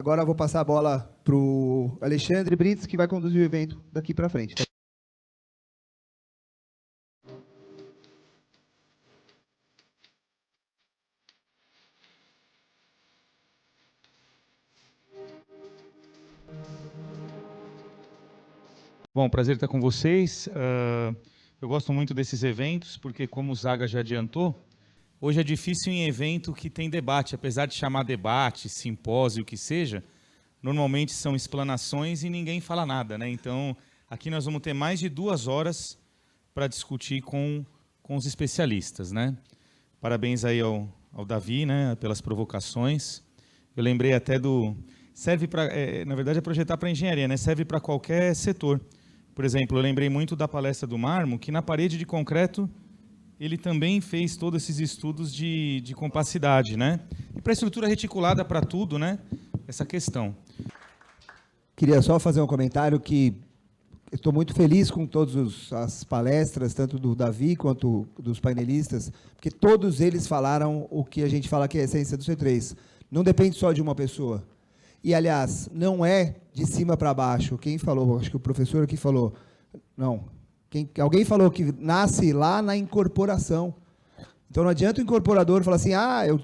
Agora eu vou passar a bola para o Alexandre Brits, que vai conduzir o evento daqui para frente. Bom, prazer estar com vocês. Eu gosto muito desses eventos, porque como o Zaga já adiantou, hoje é difícil em evento que tem debate, apesar de chamar debate, simpósio, o que seja, normalmente são explanações e ninguém fala nada, né? Então, aqui nós vamos ter mais de 2 horas para discutir com os especialistas, né? Parabéns aí ao Davi, né, pelas provocações. Eu lembrei até do... Serve para, na verdade, é projetar para engenharia, né? Serve para qualquer setor. Por exemplo, eu lembrei muito da palestra do Marmo, que na parede de concreto ele também fez todos esses estudos de compacidade, né? E para a estrutura reticulada, para tudo, né? Essa questão. Queria só fazer um comentário que estou muito feliz com todas as palestras, tanto do Davi quanto dos painelistas, porque todos eles falaram o que a gente fala que é a essência do C3. Não depende só de uma pessoa. E, aliás, não é de cima para baixo. Quem falou? Acho que o professor aqui falou. Não. Alguém falou que nasce lá na incorporação. Então, não adianta o incorporador falar assim, eu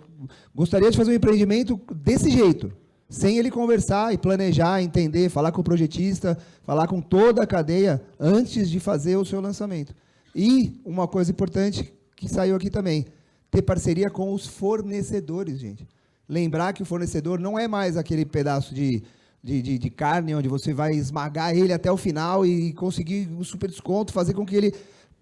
gostaria de fazer um empreendimento desse jeito, sem ele conversar e planejar, entender, falar com o projetista, falar com toda a cadeia antes de fazer o seu lançamento. E uma coisa importante que saiu aqui também, ter parceria com os fornecedores, gente. Lembrar que o fornecedor não é mais aquele pedaço de carne onde você vai esmagar ele até o final e conseguir um super desconto, fazer com que ele...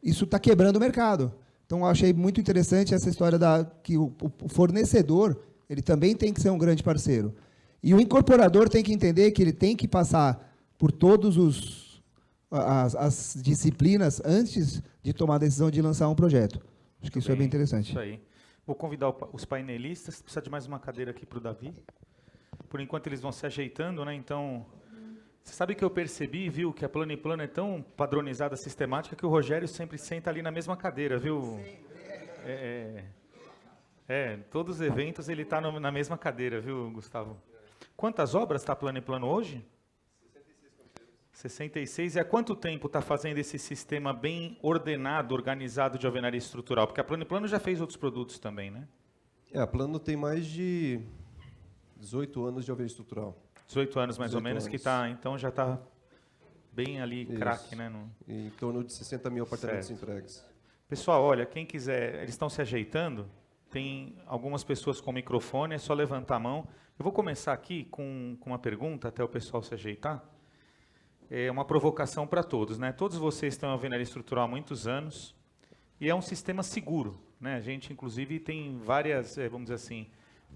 Isso está quebrando o mercado. Então, eu achei muito interessante essa história que o fornecedor ele também tem que ser um grande parceiro. E o incorporador tem que entender que ele tem que passar por todas as disciplinas antes de tomar a decisão de lançar um projeto. Acho que isso é bem interessante. Isso aí. Vou convidar os painelistas. Precisa de mais uma cadeira aqui para o Davi. Por enquanto eles vão se ajeitando, né? Então, você sabe que eu percebi, viu, que a Plano e Plano é tão padronizada, sistemática, que o Rogério sempre senta ali na mesma cadeira, viu? Todos os eventos ele está na mesma cadeira, viu, Gustavo? Quantas obras está Plano e Plano hoje? 66. E há quanto tempo está fazendo esse sistema bem ordenado, organizado de alvenaria estrutural? Porque a Plano e Plano já fez outros produtos também, né? A Plano tem mais de 18 anos de alvenaria estrutural. 18 anos, mais ou 18 menos, anos. que está, então já está bem ali, craque, né? Em torno de 60 mil apartamentos entregues. Pessoal, olha, quem quiser, eles estão se ajeitando, tem algumas pessoas com microfone, é só levantar a mão. Eu vou começar aqui com uma pergunta, até o pessoal se ajeitar. É uma provocação para todos, né? Todos vocês estão em alvenaria estrutural há muitos anos, e é um sistema seguro, né? A gente, inclusive, tem várias, vamos dizer assim,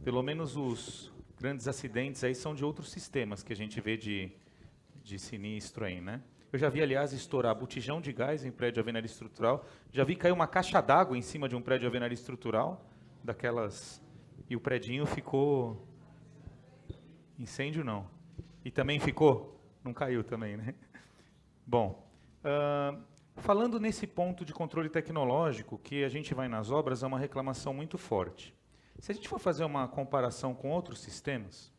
pelo menos os grandes acidentes aí são de outros sistemas que a gente vê de sinistro aí, né? Eu já vi, aliás, estourar botijão de gás em prédio de alvenaria estrutural, já vi cair uma caixa d'água em cima de um prédio de alvenaria estrutural, daquelas, e o predinho ficou... Incêndio não. E também ficou? Não caiu também, né? Bom, falando nesse ponto de controle tecnológico, que a gente vai nas obras, é uma reclamação muito forte. Se a gente for fazer uma comparação com outros sistemas,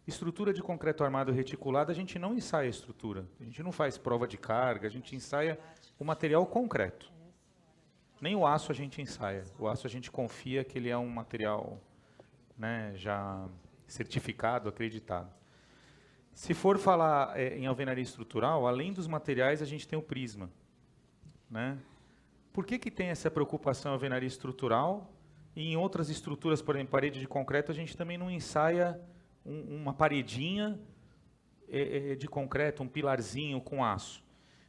estrutura de concreto armado reticulado, a gente não ensaia a estrutura. A gente não faz prova de carga, a gente ensaia o material concreto. Nem o aço a gente ensaia. O aço a gente confia que ele é um material, né, já certificado, acreditado. Se for falar em alvenaria estrutural, além dos materiais, a gente tem o prisma, né? Por que tem essa preocupação em alvenaria estrutural e em outras estruturas, por exemplo, parede de concreto, a gente também não ensaia uma paredinha de concreto, um pilarzinho com aço?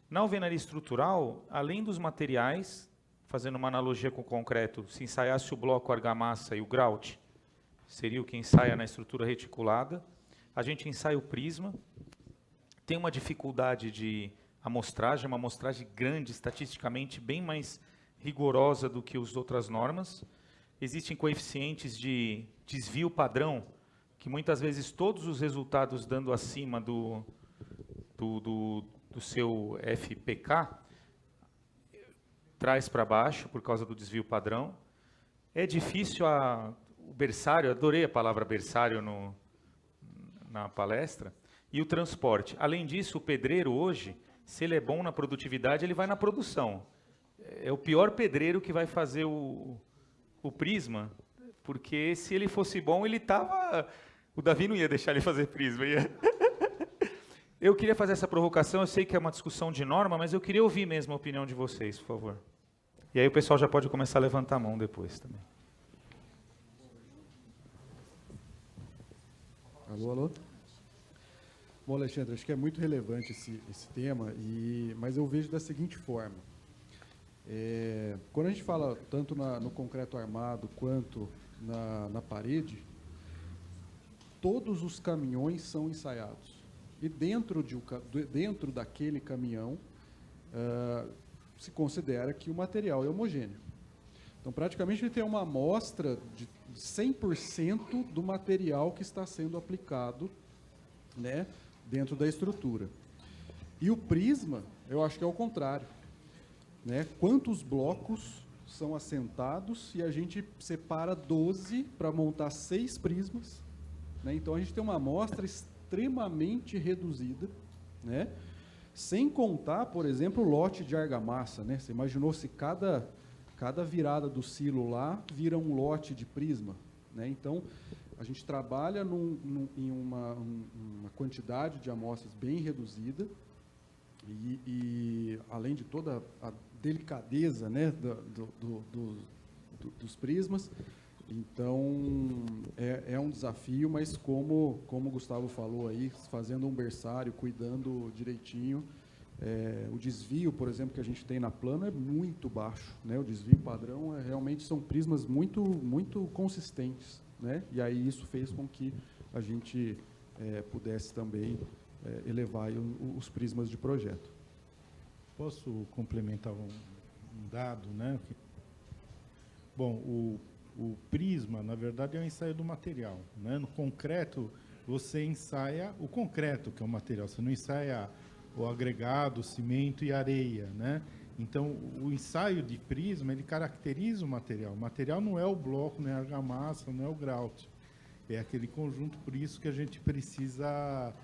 Na alvenaria estrutural, além dos materiais, fazendo uma analogia com o concreto, se ensaiasse o bloco, a argamassa e o grout, seria o que ensaia na estrutura reticulada. A gente ensaia o prisma, tem uma dificuldade de amostragem, uma amostragem grande, estatisticamente bem mais rigorosa do que as outras normas. Existem coeficientes de desvio padrão, que muitas vezes todos os resultados dando acima do seu FPK, traz para baixo por causa do desvio padrão. É difícil o berçário, adorei a palavra berçário na palestra, e o transporte. Além disso, o pedreiro hoje, se ele é bom na produtividade, ele vai na produção. É o pior pedreiro que vai fazer o prisma, porque se ele fosse bom, ele estava... O Davi não ia deixar ele fazer prisma. Eu queria fazer essa provocação, eu sei que é uma discussão de norma, mas eu queria ouvir mesmo a opinião de vocês, por favor. E aí o pessoal já pode começar a levantar a mão depois também. Alô, alô? Bom, Alexandre, acho que é muito relevante esse tema, mas eu vejo da seguinte forma. Quando a gente fala tanto no concreto armado quanto na parede, todos os caminhões são ensaiados. E dentro daquele caminhão, se considera que o material é homogêneo. Então, praticamente, ele tem uma amostra de 100% do material que está sendo aplicado, né, dentro da estrutura. E o prisma, eu acho que é o contrário. Né? Quantos blocos são assentados e a gente separa 12 para montar 6 prismas. Né? Então, a gente tem uma amostra extremamente reduzida, né? Sem contar, por exemplo, o lote de argamassa. Né? Você imaginou se cada virada do silo lá vira um lote de prisma. Né? Então, a gente trabalha em uma quantidade de amostras bem reduzida e além de toda a delicadeza, né, dos prismas. Então, é um desafio, mas como o Gustavo falou aí, fazendo um berçário, cuidando direitinho, o desvio, por exemplo, que a gente tem na plano é muito baixo. Né? O desvio padrão realmente são prismas muito, muito consistentes. Né? E aí isso fez com que a gente pudesse também elevar os prismas de projeto. Posso complementar um dado, né? Bom, o prisma, na verdade, é um ensaio do material. Né? No concreto, você ensaia o concreto, que é o material. Você não ensaia o agregado, o cimento e areia. Né? Então, o ensaio de prisma, ele caracteriza o material. O material não é o bloco, não é a argamassa, não é o grout. É aquele conjunto, por isso que a gente precisa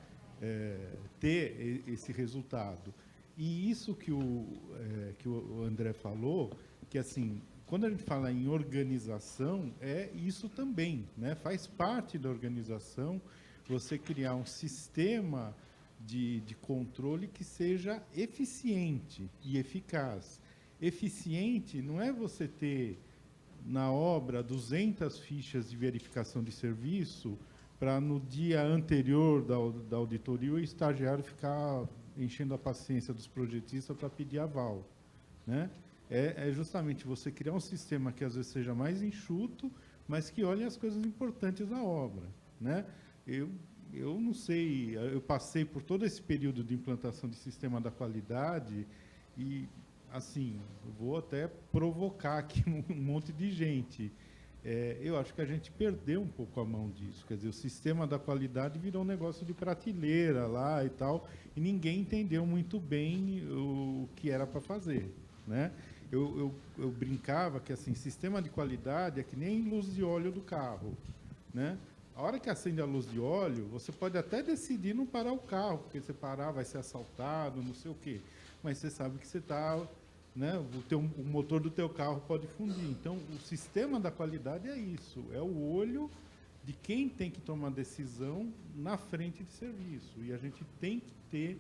ter esse resultado. E isso que o André falou, que assim, quando a gente fala em organização, é isso também, né? Faz parte da organização você criar um sistema de controle que seja eficiente e eficaz. Eficiente não é você ter na obra 200 fichas de verificação de serviço para no dia anterior da auditoria o estagiário ficar enchendo a paciência dos projetistas para pedir aval. Né? É justamente você criar um sistema que às vezes seja mais enxuto, mas que olhe as coisas importantes da obra. Né? Eu não sei, eu passei por todo esse período de implantação de sistema da qualidade e, assim, eu vou até provocar aqui um monte de gente. Eu acho que a gente perdeu um pouco a mão disso. Quer dizer, o sistema da qualidade virou um negócio de prateleira lá e tal, e ninguém entendeu muito bem o que era para fazer. Né? Eu brincava que, assim, sistema de qualidade é que nem luz de óleo do carro. Né? A hora que acende a luz de óleo, você pode até decidir não parar o carro, porque se parar vai ser assaltado, não sei o quê. Mas você sabe que você está... Né? O motor do teu carro pode fundir. Então, o sistema da qualidade é isso. É o olho de quem tem que tomar decisão na frente de serviço. E a gente tem que ter,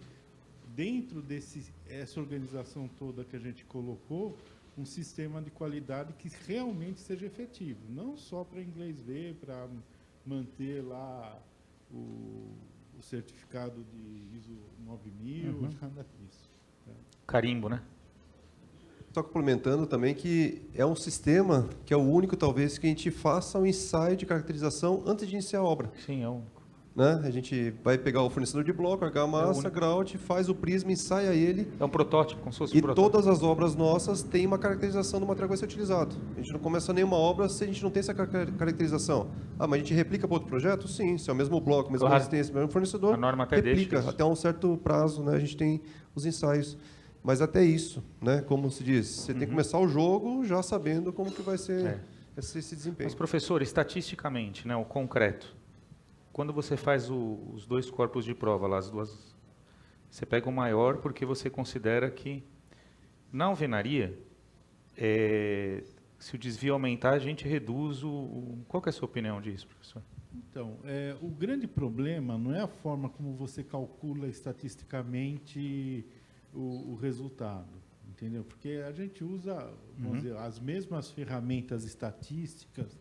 dentro dessa organização toda que a gente colocou, um sistema de qualidade que realmente seja efetivo. Não só para inglês ver, para manter lá o certificado de ISO 9000, nada disso. Carimbo, né? Só complementando também que é um sistema que é o único, talvez, que a gente faça um ensaio de caracterização antes de iniciar a obra. Sim, é o único. Né? A gente vai pegar o fornecedor de bloco, argamassa, grout, faz o prisma, ensaia ele. É um protótipo, como se fosse E um protótipo. todas as obras nossas têm uma caracterização do material que vai ser utilizado. A gente não começa nenhuma obra se a gente não tem essa caracterização. Ah, mas a gente replica para outro projeto? Sim, se é o mesmo bloco, mesma resistência, mesmo fornecedor, a norma até replica. deixa. Até um certo prazo, né? A gente tem os ensaios. Mas até isso, né? Como se diz, você tem que começar o jogo já sabendo como que vai ser esse desempenho. Mas, professor, estatisticamente, né, o concreto, quando você faz os 2 corpos de prova, lá, as duas, você pega o maior porque você considera que, na alvenaria, se o desvio aumentar, a gente reduz Qual que é a sua opinião disso, professor? Então, o grande problema não é a forma como você calcula estatisticamente o resultado, entendeu? Porque a gente usa, vamos dizer, as mesmas ferramentas estatísticas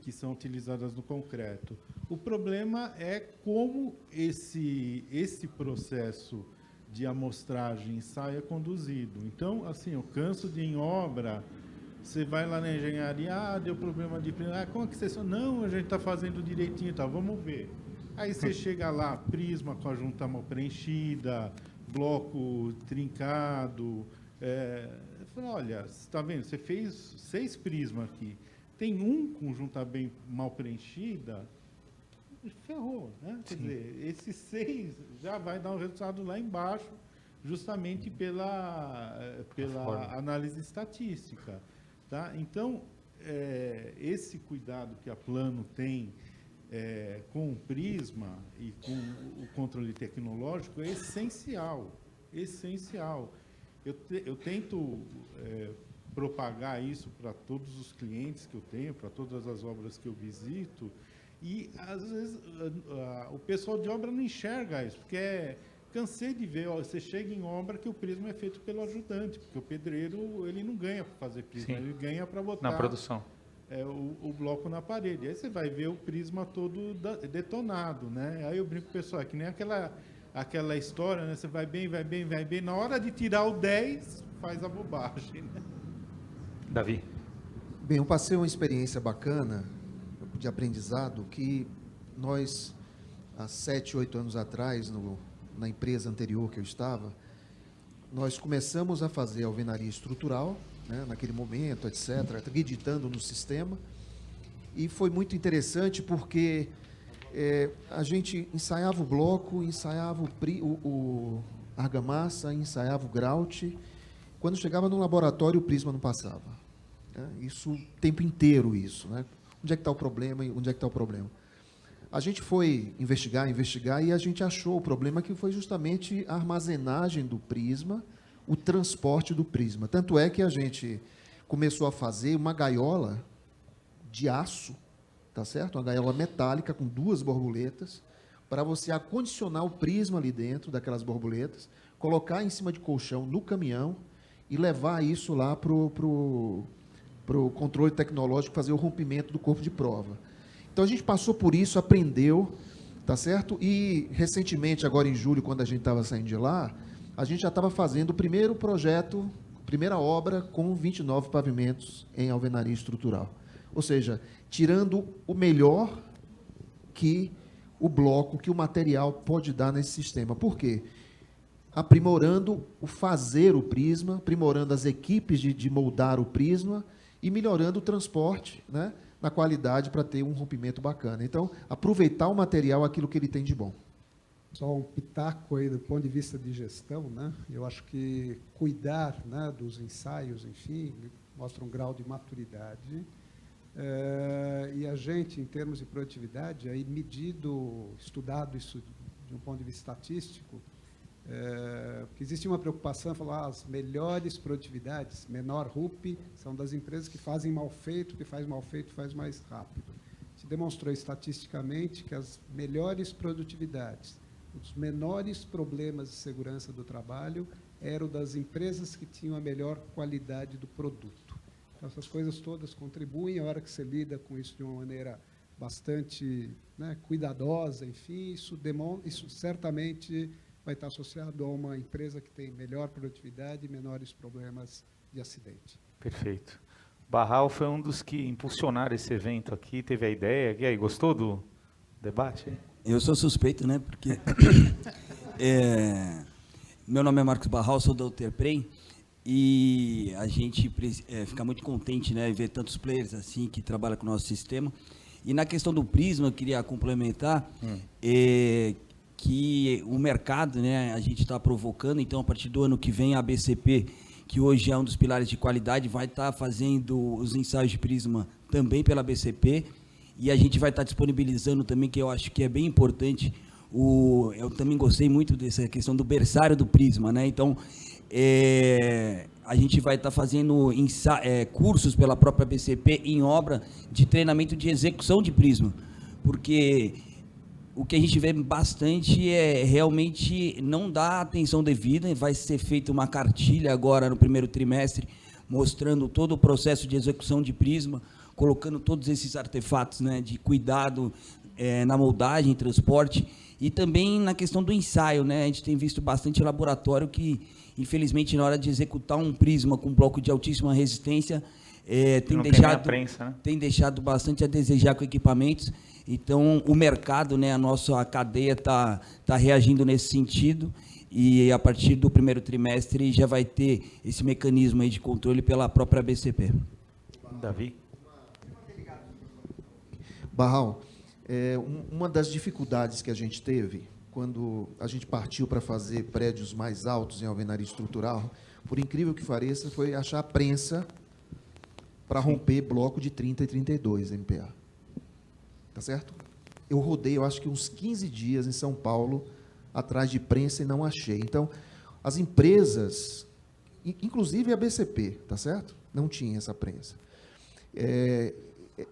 que são utilizadas no concreto. O problema é como esse processo de amostragem ensaio é conduzido. Então, assim, eu canso de em obra, você vai lá na engenharia, deu problema de prisma, como é que você... Não, a gente está fazendo direitinho, tá, vamos ver. Aí você chega lá, prisma com a junta mal preenchida, bloco trincado, fala, olha, você está vendo, você fez 6 prismas aqui, tem um com junta bem mal preenchida, ferrou, né? Quer dizer, esses 6 já vai dar um resultado lá embaixo, justamente pela análise estatística. Tá? Então, esse cuidado que a Plano tem com o prisma e com o controle tecnológico é essencial, essencial. Eu tento propagar isso para todos os clientes que eu tenho, para todas as obras que eu visito, e às vezes o pessoal de obra não enxerga isso, porque cansei de ver, você chega em obra que o prisma é feito pelo ajudante, porque o pedreiro ele não ganha para fazer prisma, ele ganha para botar na produção. O bloco na parede. Aí você vai ver o prisma todo detonado, né? Aí eu brinco com o pessoal, que nem aquela história, né? Você vai bem, na hora de tirar o 10, faz a bobagem, né? Davi. Bem, eu passei uma experiência bacana de aprendizado que nós, há 7, 8 anos atrás, na empresa anterior que eu estava, nós começamos a fazer alvenaria estrutural, né, naquele momento, etc., acreditando no sistema, e foi muito interessante porque a gente ensaiava o bloco, ensaiava o argamassa, ensaiava o grout. Quando chegava no laboratório, o prisma não passava. Né? Isso, o tempo inteiro isso. Né? Onde é que está o problema? Onde é que está o problema? A gente foi investigar, e a gente achou o problema que foi justamente a armazenagem do prisma, o transporte do prisma. Tanto é que a gente começou a fazer uma gaiola de aço, tá certo? Uma gaiola metálica com 2 borboletas, para você acondicionar o prisma ali dentro daquelas borboletas, colocar em cima de colchão no caminhão e levar isso lá para o controle tecnológico, fazer o rompimento do corpo de prova. Então, a gente passou por isso, aprendeu, tá certo? E, recentemente, agora em julho, quando a gente estava saindo de lá, a gente já estava fazendo o primeiro projeto, primeira obra com 29 pavimentos em alvenaria estrutural. Ou seja, tirando o melhor que o bloco, que o material pode dar nesse sistema. Por quê? Aprimorando o fazer o prisma, aprimorando as equipes de moldar o prisma e melhorando o transporte, né, na qualidade para ter um rompimento bacana. Então, aproveitar o material, aquilo que ele tem de bom. Só um pitaco aí do ponto de vista de gestão, né? Eu acho que cuidar, né, dos ensaios, enfim, mostra um grau de maturidade. E a gente, em termos de produtividade, aí estudado isso de um ponto de vista estatístico, porque existe uma preocupação, falar as melhores produtividades, menor RUP, são das empresas que fazem mal feito, que faz mal feito, faz mais rápido. Se demonstrou estatisticamente que as melhores produtividades, os menores problemas de segurança do trabalho eram das empresas que tinham a melhor qualidade do produto. Então, essas coisas todas contribuem, a hora que você lida com isso de uma maneira bastante, né, cuidadosa, enfim, isso certamente vai estar associado a uma empresa que tem melhor produtividade e menores problemas de acidente. Perfeito. Barral foi um dos que impulsionaram esse evento aqui, teve a ideia. E aí, gostou do debate? Eu sou suspeito, né? Porque meu nome é Marcos Barral, sou da Uterprem, e a gente fica muito contente, né, ver tantos players assim que trabalham com o nosso sistema. E na questão do prisma, eu queria complementar que o mercado, né, a gente está provocando, então a partir do ano que vem a BCP, que hoje é um dos pilares de qualidade, vai estar fazendo os ensaios de prisma também pela BCP. e a gente vai estar disponibilizando também, que eu acho que é bem importante, eu também gostei muito dessa questão do berçário do Prisma, né? Então, a gente vai estar fazendo cursos pela própria BCP em obra de treinamento de execução de Prisma, porque o que a gente vê bastante é realmente não dar atenção devida. Vai ser feita uma cartilha agora no primeiro trimestre, mostrando todo o processo de execução de Prisma, colocando todos esses artefatos, né, de cuidado na moldagem, transporte, e também na questão do ensaio, né? A gente tem visto bastante laboratório que, infelizmente, na hora de executar um Prisma com bloco de altíssima resistência, tem deixado bastante a desejar com equipamentos. Então, o mercado, né, a nossa cadeia está reagindo nesse sentido, e a partir do primeiro trimestre já vai ter esse mecanismo aí de controle pela própria BCP. Davi? Barral, uma das dificuldades que a gente teve quando a gente partiu para fazer prédios mais altos em alvenaria estrutural, por incrível que pareça, foi achar a prensa para romper bloco de 30 e 32 MPa. Tá certo? Eu rodei, eu acho que uns 15 dias em São Paulo, atrás de prensa, e não achei. Então, as empresas, inclusive a BCP, tá certo? Não tinha essa prensa.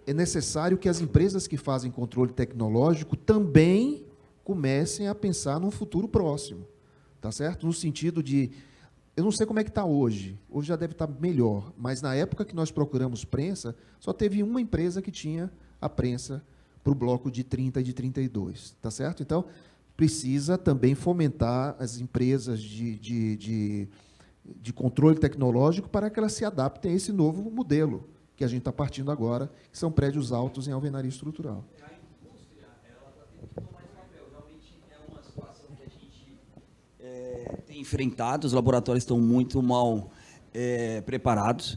É necessário que as empresas que fazem controle tecnológico também comecem a pensar num futuro próximo, tá certo? No sentido de, eu não sei como é que está hoje já deve estar melhor, mas na época que nós procuramos prensa, só teve uma empresa que tinha a prensa para o bloco de 30 e de 32, tá certo? Então, precisa também fomentar as empresas de controle tecnológico para que elas se adaptem a esse novo modelo que a gente está partindo agora, que são prédios altos em alvenaria estrutural. A indústria, ela está tendo que tomar esse papel. Realmente é uma situação que a gente tem enfrentado, os laboratórios estão muito mal preparados.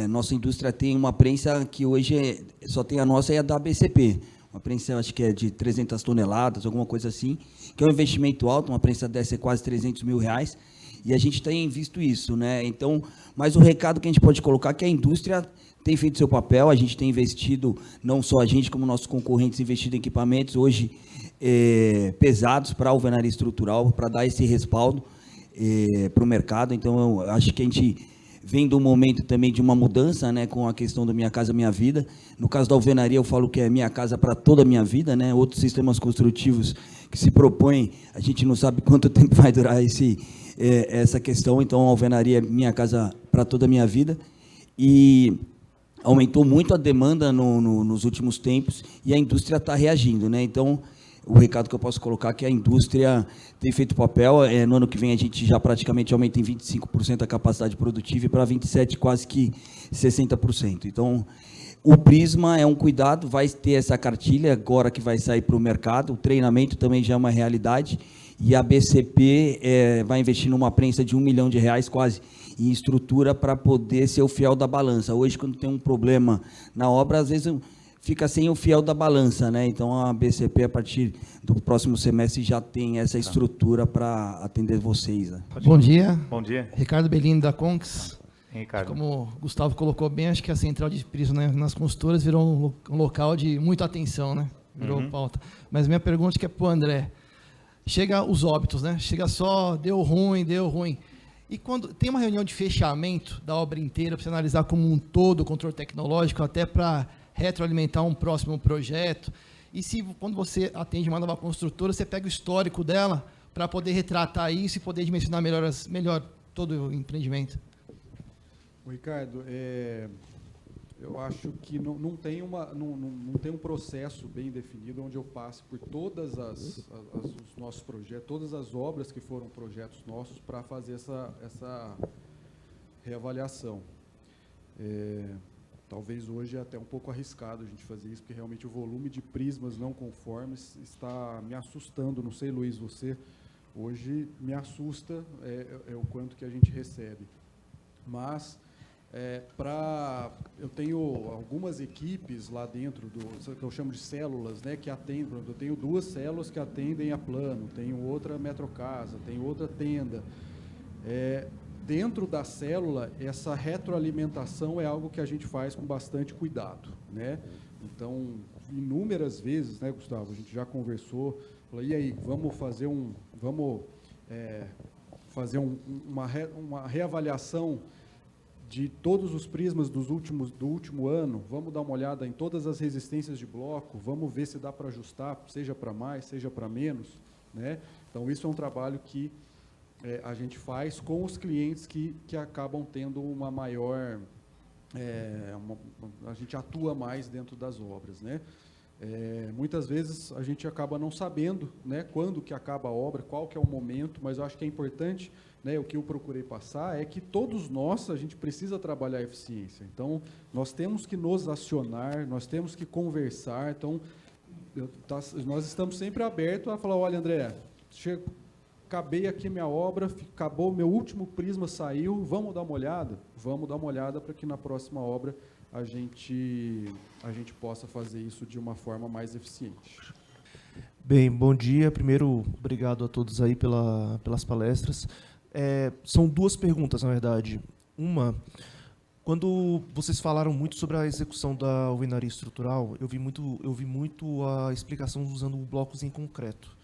Nossa indústria tem uma prensa que hoje só tem a nossa e a da BCP. Uma prensa, acho que é de 300 toneladas, alguma coisa assim, que é um investimento alto, uma prensa dessa é quase 300 mil reais, e a gente tem visto isso, né? Então, mas o recado que a gente pode colocar é que a indústria tem feito seu papel, a gente tem investido, não só a gente, como nossos concorrentes, investido em equipamentos, hoje pesados para a alvenaria estrutural, para dar esse respaldo para o mercado. Então, eu acho que a gente vem de um momento também de uma mudança, né, com a questão do Minha Casa Minha Vida. No caso da alvenaria, eu falo que é minha casa para toda a minha vida, né? Outros sistemas construtivos que se propõem, a gente não sabe quanto tempo vai durar essa questão. Então, a alvenaria é minha casa para toda a minha vida. E aumentou muito a demanda nos últimos tempos, e a indústria está reagindo, né? Então, o recado que eu posso colocar é que a indústria tem feito papel. No ano que vem a gente já praticamente aumenta em 25% a capacidade produtiva, e para 27% quase que 60%. Então, o Prisma é um cuidado, vai ter essa cartilha agora que vai sair para o mercado, o treinamento também já é uma realidade, e a BCP vai investir numa prensa de R$1 milhão quase, em estrutura, para poder ser o fiel da balança. Hoje, quando tem um problema na obra, às vezes fica sem o fiel da balança, né? Então, a BCP, a partir do próximo semestre, já tem essa estrutura para atender vocês, né? Bom dia. Bom dia. Ricardo Bellini, da Conx. Ricardo. Como o Gustavo colocou bem, acho que a central de Prisma, né, nas consultoras virou um local de muita atenção, né? Virou pauta. Mas minha pergunta que é para o André. Chega os óbitos, né? Chega só, deu ruim. E quando tem uma reunião de fechamento da obra inteira, para você analisar como um todo o controle tecnológico, até para retroalimentar um próximo projeto, e se quando você atende uma nova construtora, você pega o histórico dela para poder retratar isso e poder dimensionar melhor todo o empreendimento? Ricardo, eu acho que não tem um processo bem definido onde eu passe por todas os nossos projetos, todas as obras que foram projetos nossos, para fazer essa reavaliação. Talvez hoje é até um pouco arriscado a gente fazer isso, porque realmente o volume de prismas não conformes está me assustando. Não sei, Luiz, você hoje me assusta o quanto que a gente recebe. Mas eu tenho algumas equipes lá dentro que eu chamo de células, né, que atendem. Eu tenho 2 células que atendem a plano, tenho outra metrocasa, tenho outra tenda. Dentro da célula, essa retroalimentação é algo que a gente faz com bastante cuidado, né? Então, inúmeras vezes, né, Gustavo? A gente já conversou, falou, e aí, vamos fazer uma reavaliação de todos os prismas do último ano, vamos dar uma olhada em todas as resistências de bloco, vamos ver se dá para ajustar, seja para mais, seja para menos, né? Então, isso é um trabalho que a gente faz com os clientes que acabam tendo uma maior... a gente atua mais dentro das obras, né? Muitas vezes a gente acaba não sabendo, né, quando que acaba a obra, qual que é o momento, mas eu acho que é importante, né, o que eu procurei passar é que todos nós, a gente precisa trabalhar a eficiência. Então, nós temos que nos acionar, nós temos que conversar. Então, nós estamos sempre abertos a falar, olha, André, acabei aqui minha obra, acabou, meu último prisma saiu, vamos dar uma olhada? Vamos dar uma olhada para que na próxima obra a gente possa fazer isso de uma forma mais eficiente. Bem, bom dia. Primeiro, obrigado a todos aí pelas palestras. São duas perguntas, na verdade. Uma, quando vocês falaram muito sobre a execução da alvenaria estrutural, eu vi muito a explicação usando blocos em concreto.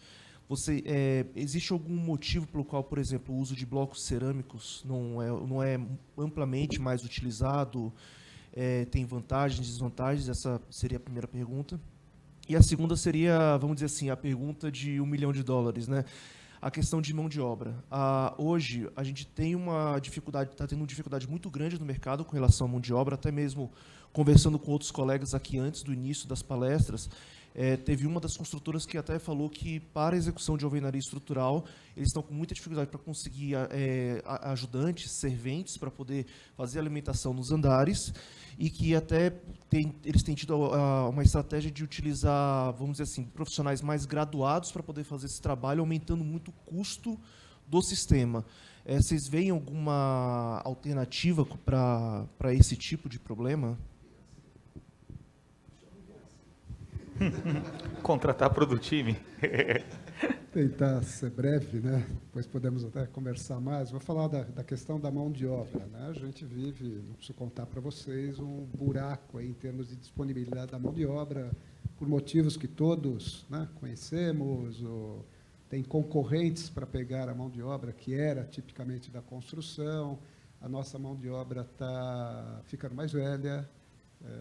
Existe algum motivo pelo qual, por exemplo, o uso de blocos cerâmicos não é amplamente mais utilizado? Tem vantagens, desvantagens? Essa seria a primeira pergunta. E a segunda seria, vamos dizer assim, a pergunta de $1 milhão, né? A questão de mão de obra. Hoje, a gente tem está tendo uma dificuldade muito grande no mercado com relação à mão de obra, até mesmo conversando com outros colegas aqui antes do início das palestras, teve uma das construtoras que até falou que, para a execução de alvenaria estrutural, eles estão com muita dificuldade para conseguir ajudantes, serventes, para poder fazer a alimentação nos andares, e que até eles têm tido uma estratégia de utilizar, vamos dizer assim, profissionais mais graduados para poder fazer esse trabalho, aumentando muito o custo do sistema. Vocês veem alguma alternativa para esse tipo de problema? Contratar para o time. Tentar ser breve, né? Depois podemos até conversar mais. Vou falar da questão da mão de obra, né? A gente vive, não preciso contar para vocês, um buraco aí em termos de disponibilidade da mão de obra, por motivos que todos, né, conhecemos. Tem concorrentes para pegar a mão de obra que era tipicamente da construção. A nossa mão de obra está ficando mais velha.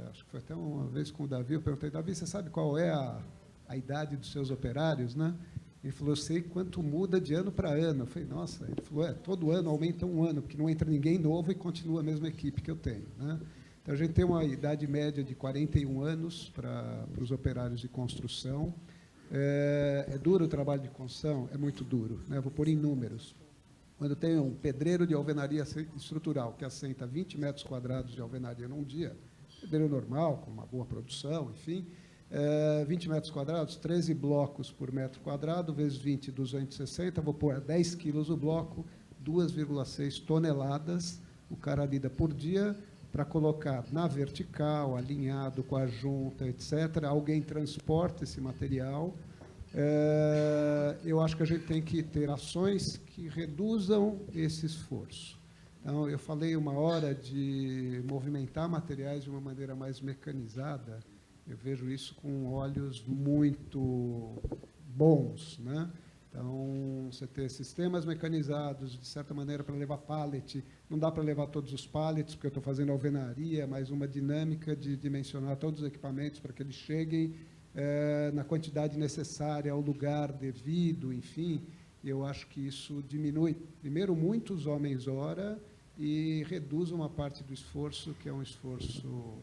Acho que foi até uma vez com o Davi, eu perguntei, Davi, você sabe qual é a idade dos seus operários, né? Ele falou, eu sei quanto muda de ano para ano. Eu falei, nossa, ele falou, todo ano aumenta um ano, porque não entra ninguém novo e continua a mesma equipe que eu tenho, né? Então, a gente tem uma idade média de 41 anos para os operários de construção. É duro o trabalho de construção? É muito duro, né? Vou pôr em números. Quando tem um pedreiro de alvenaria estrutural que assenta 20 metros quadrados de alvenaria num dia, pedreiro normal, com uma boa produção, enfim, 20 metros quadrados, 13 blocos por metro quadrado, vezes 20, 260, vou pôr 10 quilos o bloco, 2,6 toneladas, o cara lida por dia, para colocar na vertical, alinhado com a junta, etc. Alguém transporta esse material. Eu acho que a gente tem que ter ações que reduzam esse esforço. Então, eu falei uma hora de movimentar materiais de uma maneira mais mecanizada. Eu vejo isso com olhos muito bons, né? Então, você ter sistemas mecanizados, de certa maneira, para levar pallet. Não dá para levar todos os pallets, porque eu estou fazendo alvenaria, mas uma dinâmica de dimensionar todos os equipamentos para que eles cheguem na quantidade necessária, ao lugar devido, enfim. Eu acho que isso diminui, primeiro, muitos homens-hora e reduz uma parte do esforço, que é um esforço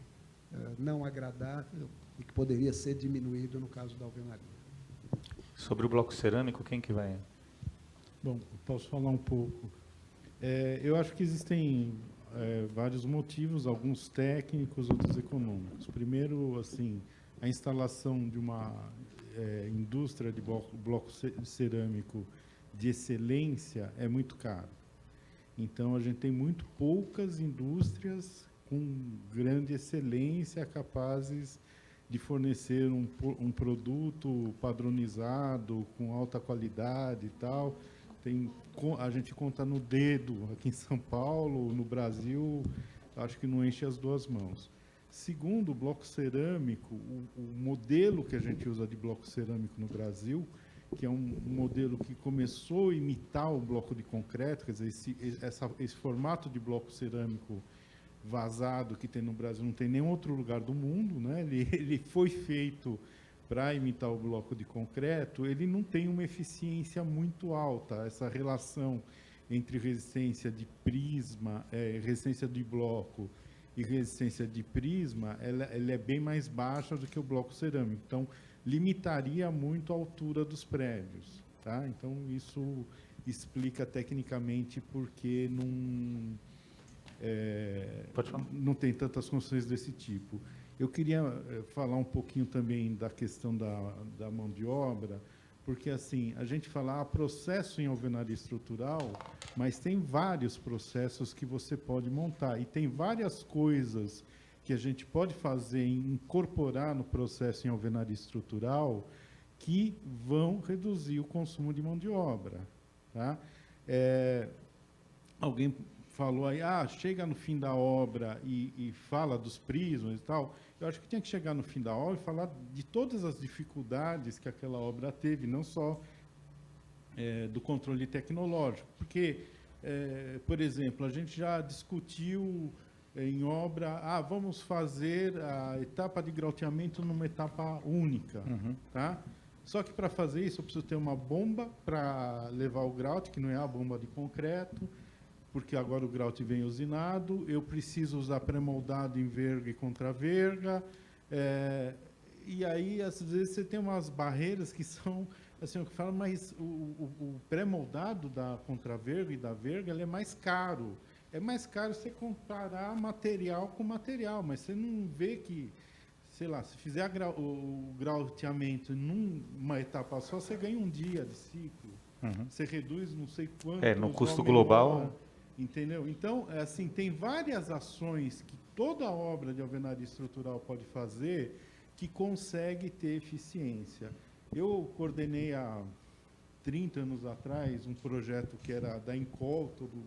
não agradável e que poderia ser diminuído no caso da alvenaria. Sobre o bloco cerâmico, quem que vai? Bom, posso falar um pouco. Eu acho que existem vários motivos, alguns técnicos, outros econômicos. Primeiro, assim, a instalação de uma indústria de bloco cerâmico de excelência é muito caro. Então, a gente tem muito poucas indústrias com grande excelência capazes de fornecer um produto padronizado, com alta qualidade e tal. A gente conta no dedo aqui em São Paulo, no Brasil, acho que não enche as duas mãos. Segundo, o bloco cerâmico, o modelo que a gente usa de bloco cerâmico no Brasil, que é um modelo que começou a imitar o bloco de concreto, quer dizer, esse formato de bloco cerâmico vazado que tem no Brasil não tem em nenhum outro lugar do mundo, né? Ele foi feito para imitar o bloco de concreto, ele não tem uma eficiência muito alta. Essa relação entre resistência de prisma, resistência de bloco e resistência de prisma, ela é bem mais baixa do que o bloco cerâmico. Então, limitaria muito a altura dos prédios. Tá? Então, isso explica tecnicamente por que não tem tantas construções desse tipo. Eu queria falar um pouquinho também da questão da mão de obra, porque assim, a gente fala processo em alvenaria estrutural, mas tem vários processos que você pode montar, e tem várias coisas que a gente pode fazer, incorporar no processo em alvenaria estrutural, que vão reduzir o consumo de mão de obra. Tá? Alguém falou aí, chega no fim da obra e fala dos prismas e tal. Eu acho que tinha que chegar no fim da obra e falar de todas as dificuldades que aquela obra teve, não só do controle tecnológico. Porque, por exemplo, a gente já discutiu em obra, vamos fazer a etapa de grauteamento numa etapa única. Tá? Só que para fazer isso eu preciso ter uma bomba para levar o grout, que não é a bomba de concreto, porque agora o grout vem usinado, eu preciso usar pré-moldado em verga e contra-verga, e aí, às vezes, você tem umas barreiras que são, assim, eu falo, mas o pré-moldado da contra-verga e da verga, ele é mais caro. É mais caro você comparar material com material, mas você não vê que, sei lá, se fizer o grauteamento numa etapa só, você ganha um dia de ciclo. Você reduz não sei quanto. No custo global. Entendeu? Então, assim, tem várias ações que toda obra de alvenaria estrutural pode fazer que consegue ter eficiência. Eu coordenei há 30 anos atrás um projeto que era da Encol, todos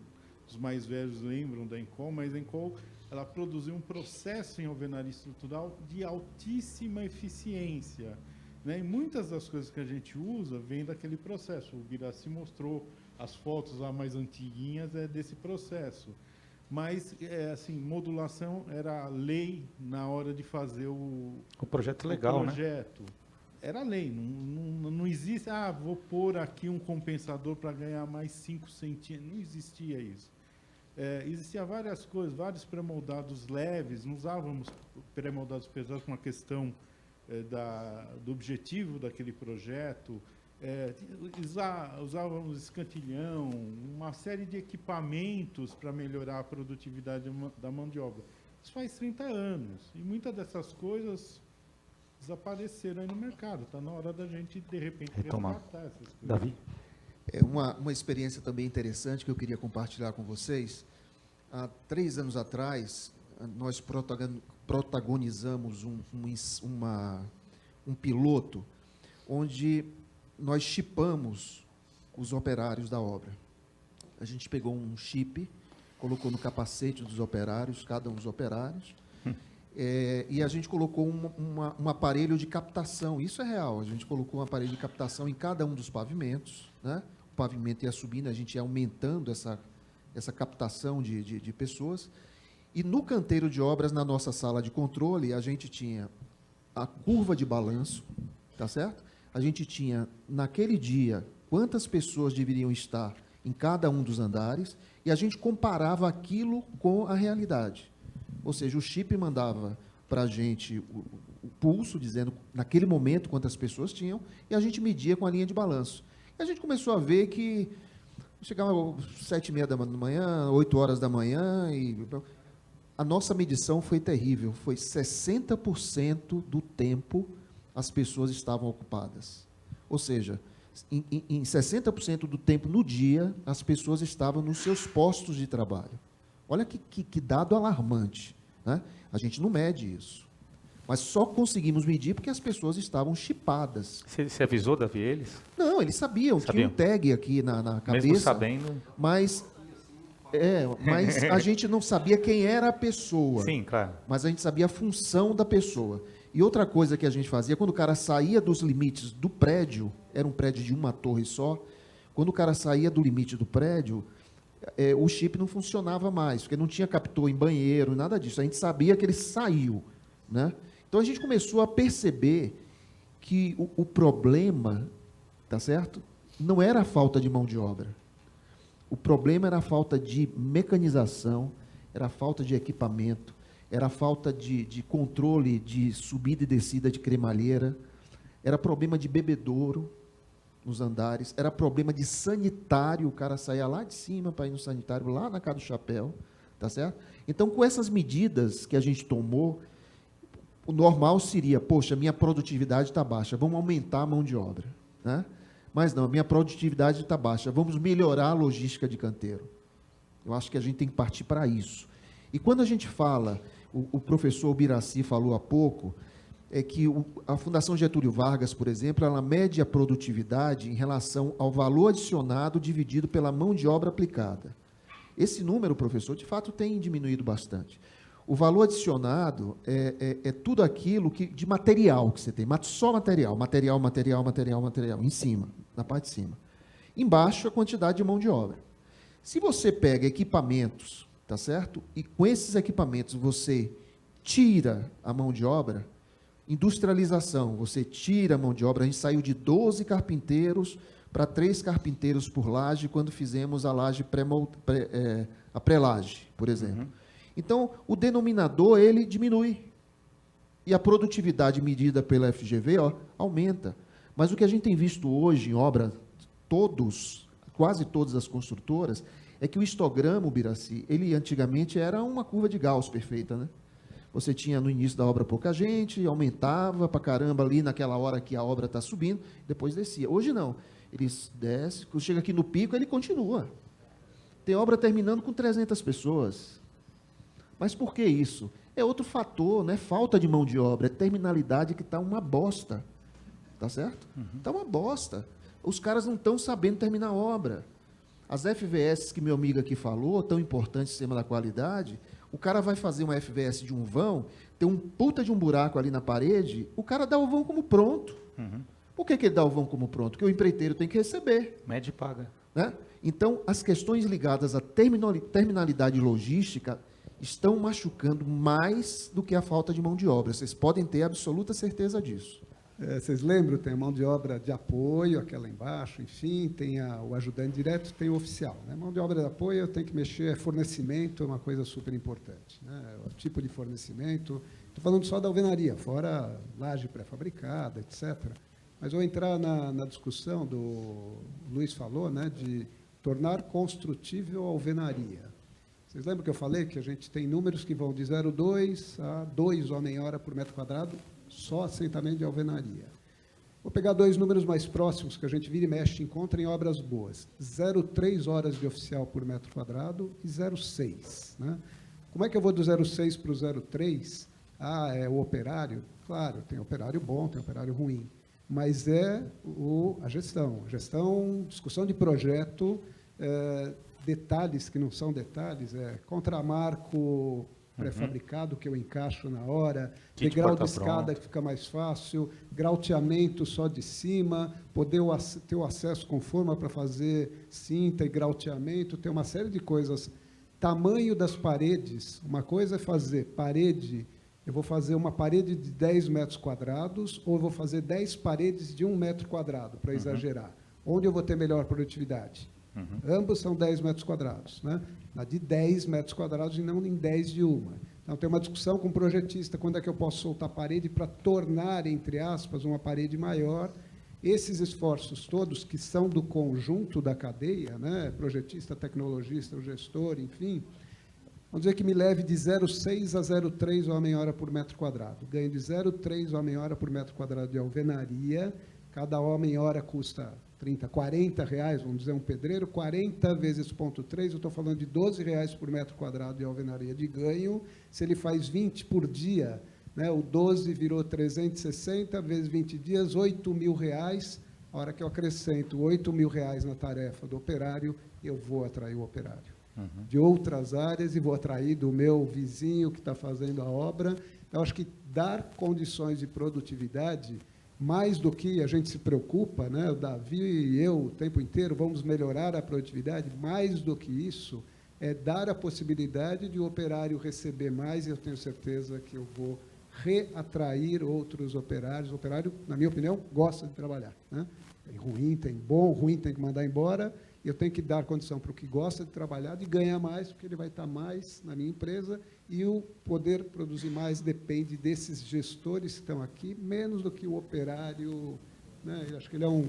os mais velhos lembram da Encol, mas a Encol ela produziu um processo em alvenaria estrutural de altíssima eficiência. Né? E muitas das coisas que a gente usa vêm daquele processo. O Guirassy mostrou as fotos lá mais antiguinhas desse processo. Mas, assim, modulação era lei na hora de fazer o projeto legal, projeto. Né? Era lei, não existe, vou pôr aqui um compensador para ganhar mais 5 centímetros. Não existia isso. Existiam várias coisas, vários pré-moldados leves, não usávamos pré-moldados pesados com a questão do objetivo daquele projeto. Usávamos escantilhão, uma série de equipamentos para melhorar a produtividade da mão de obra. Isso faz 30 anos. E muitas dessas coisas desapareceram aí no mercado. Está na hora da gente, de repente, resgatar essas coisas. Davi? Uma experiência também interessante que eu queria compartilhar com vocês. Há 3 anos atrás, nós protagonizamos um piloto onde nós chipamos os operários da obra. A gente pegou um chip, colocou no capacete dos operários, cada um dos operários, e a gente colocou um aparelho de captação. Isso é real. A gente colocou um aparelho de captação em cada um dos pavimentos, né? O pavimento ia subindo, a gente ia aumentando essa captação de pessoas. E no canteiro de obras, na nossa sala de controle, a gente tinha a curva de balanço, tá certo? A gente tinha, naquele dia, quantas pessoas deveriam estar em cada um dos andares, e a gente comparava aquilo com a realidade. Ou seja, o chip mandava para a gente o pulso, dizendo, naquele momento, quantas pessoas tinham, e a gente media com a linha de balanço. E a gente começou a ver que chegava às 7h30 da manhã, 8 horas da manhã, e a nossa medição foi terrível. Foi 60% do tempo as pessoas estavam ocupadas. Ou seja, em 60% do tempo no dia, as pessoas estavam nos seus postos de trabalho. Olha que dado alarmante. Né? A gente não mede isso. Mas só conseguimos medir porque as pessoas estavam chipadas. Você avisou, Davi, eles? Não, eles sabiam. Tinha um tag aqui na cabeça. Mesmo sabendo? Mas Mas a gente não sabia quem era a pessoa. Sim, claro. Mas a gente sabia a função da pessoa. E outra coisa que a gente fazia, quando o cara saía dos limites do prédio, era um prédio de uma torre só, quando o cara saía do limite do prédio, o chip não funcionava mais, porque não tinha captor em banheiro, nada disso. A gente sabia que ele saiu, né? Então a gente começou a perceber que o problema, tá certo? Não era a falta de mão de obra. O problema era a falta de mecanização, era a falta de equipamento, era a falta de controle de subida e descida de cremalheira, era problema de bebedouro nos andares, era problema de sanitário, o cara saía lá de cima para ir no sanitário, lá na casa do chapéu, tá certo? Então, com essas medidas que a gente tomou, o normal seria, poxa, minha produtividade está baixa, vamos aumentar a mão de obra, né? Mas não, a minha produtividade está baixa, vamos melhorar a logística de canteiro. Eu acho que a gente tem que partir para isso. E quando a gente fala, o professor Biraci falou há pouco, é que a Fundação Getúlio Vargas, por exemplo, ela mede a produtividade em relação ao valor adicionado dividido pela mão de obra aplicada. Esse número, professor, de fato tem diminuído bastante. O valor adicionado é tudo aquilo de material que você tem, só material, em cima, na parte de cima. Embaixo, a quantidade de mão de obra. Se você pega equipamentos, tá certo? E com esses equipamentos você tira a mão de obra, industrialização, você tira a mão de obra, a gente saiu de 12 carpinteiros para 3 carpinteiros por laje, quando fizemos a laje a pré-laje, por exemplo. Então, o denominador, ele diminui. E a produtividade medida pela FGV, aumenta. Mas o que a gente tem visto hoje em obra, quase todas as construtoras, é que o histograma, o Biraci, ele antigamente era uma curva de Gauss perfeita, né? Você tinha no início da obra pouca gente, aumentava para caramba ali naquela hora que a obra está subindo, depois descia. Hoje não. Ele desce, quando chega aqui no pico, ele continua. Tem obra terminando com 300 pessoas. Mas por que isso? É outro fator, não é falta de mão de obra, é terminalidade que está uma bosta. Tá certo? Está uma bosta. Os caras não estão sabendo terminar a obra. As FVS que meu amigo aqui falou, tão importante no sistema da qualidade, o cara vai fazer uma FVS de um vão, tem um puta de um buraco ali na parede, o cara dá o vão como pronto. Por que ele dá o vão como pronto? Porque o empreiteiro tem que receber. Mede e paga. Né? Então, as questões ligadas à terminalidade logística estão machucando mais do que a falta de mão de obra. Vocês podem ter absoluta certeza disso. Vocês lembram? Tem a mão de obra de apoio, aquela embaixo, enfim, tem o ajudante direto, tem o oficial. Né? Mão de obra de apoio, eu tenho que mexer, fornecimento é uma coisa super importante. Né? O tipo de fornecimento, estou falando só da alvenaria, fora laje pré-fabricada, etc. Mas vou entrar na discussão do Luiz falou, né, de tornar construtível a alvenaria. Vocês lembram que eu falei que a gente tem números que vão de 0,2 a 2 homem-hora por metro quadrado, só assentamento de alvenaria. Vou pegar 2 números mais próximos, que a gente vira e mexe, encontra em obras boas. 0,3 horas de oficial por metro quadrado e 0,6. Né? Como é que eu vou do 0,6 para o 0,3? É o operário? Claro, tem operário bom, tem operário ruim. Mas é a gestão. Discussão de projeto, detalhes que não são detalhes, contramarco pré-fabricado que eu encaixo na hora, degrau de escada que fica mais fácil, grauteamento só de cima, poder ter o acesso com forma para fazer cinta e grauteamento, tem uma série de coisas. Tamanho das paredes, uma coisa é fazer parede, eu vou fazer uma parede de 10 metros quadrados ou eu vou fazer 10 paredes de 1 metro quadrado, para exagerar. Onde eu vou ter melhor produtividade? Ambos são 10 metros quadrados, né? Na de 10 metros quadrados e não em 10 de uma. Então, tem uma discussão com o projetista, quando é que eu posso soltar parede para tornar, entre aspas, uma parede maior. Esses esforços todos, que são do conjunto da cadeia, né? Projetista, tecnologista, o gestor, enfim, vamos dizer que me leve de 0,6 a 0,3 homem-hora por metro quadrado. Ganho de 0,3 homem-hora por metro quadrado de alvenaria, cada homem-hora custa 30, 40 reais, vamos dizer, um pedreiro, 40 vezes 0,3, eu estou falando de 12 reais por metro quadrado de alvenaria de ganho. Se ele faz 20 por dia, né, o 12 virou 360 vezes 20 dias, 8 mil reais. A hora que eu acrescento 8 mil reais na tarefa do operário, eu vou atrair o operário. de outras áreas e vou atrair do meu vizinho que está fazendo a obra. Então, acho que dar condições de produtividade, mais do que a gente se preocupa, né, o Davi e eu o tempo inteiro, vamos melhorar a produtividade, mais do que isso, é dar a possibilidade de o operário receber mais, e eu tenho certeza que eu vou reatrair outros operários. O operário, na minha opinião, gosta de trabalhar, né? Tem ruim, tem bom, ruim tem que mandar embora, e eu tenho que dar condição para o que gosta de trabalhar, de ganhar mais, porque ele vai estar mais na minha empresa, e o poder produzir mais depende desses gestores que estão aqui, menos do que o operário, né? Eu acho que ele é um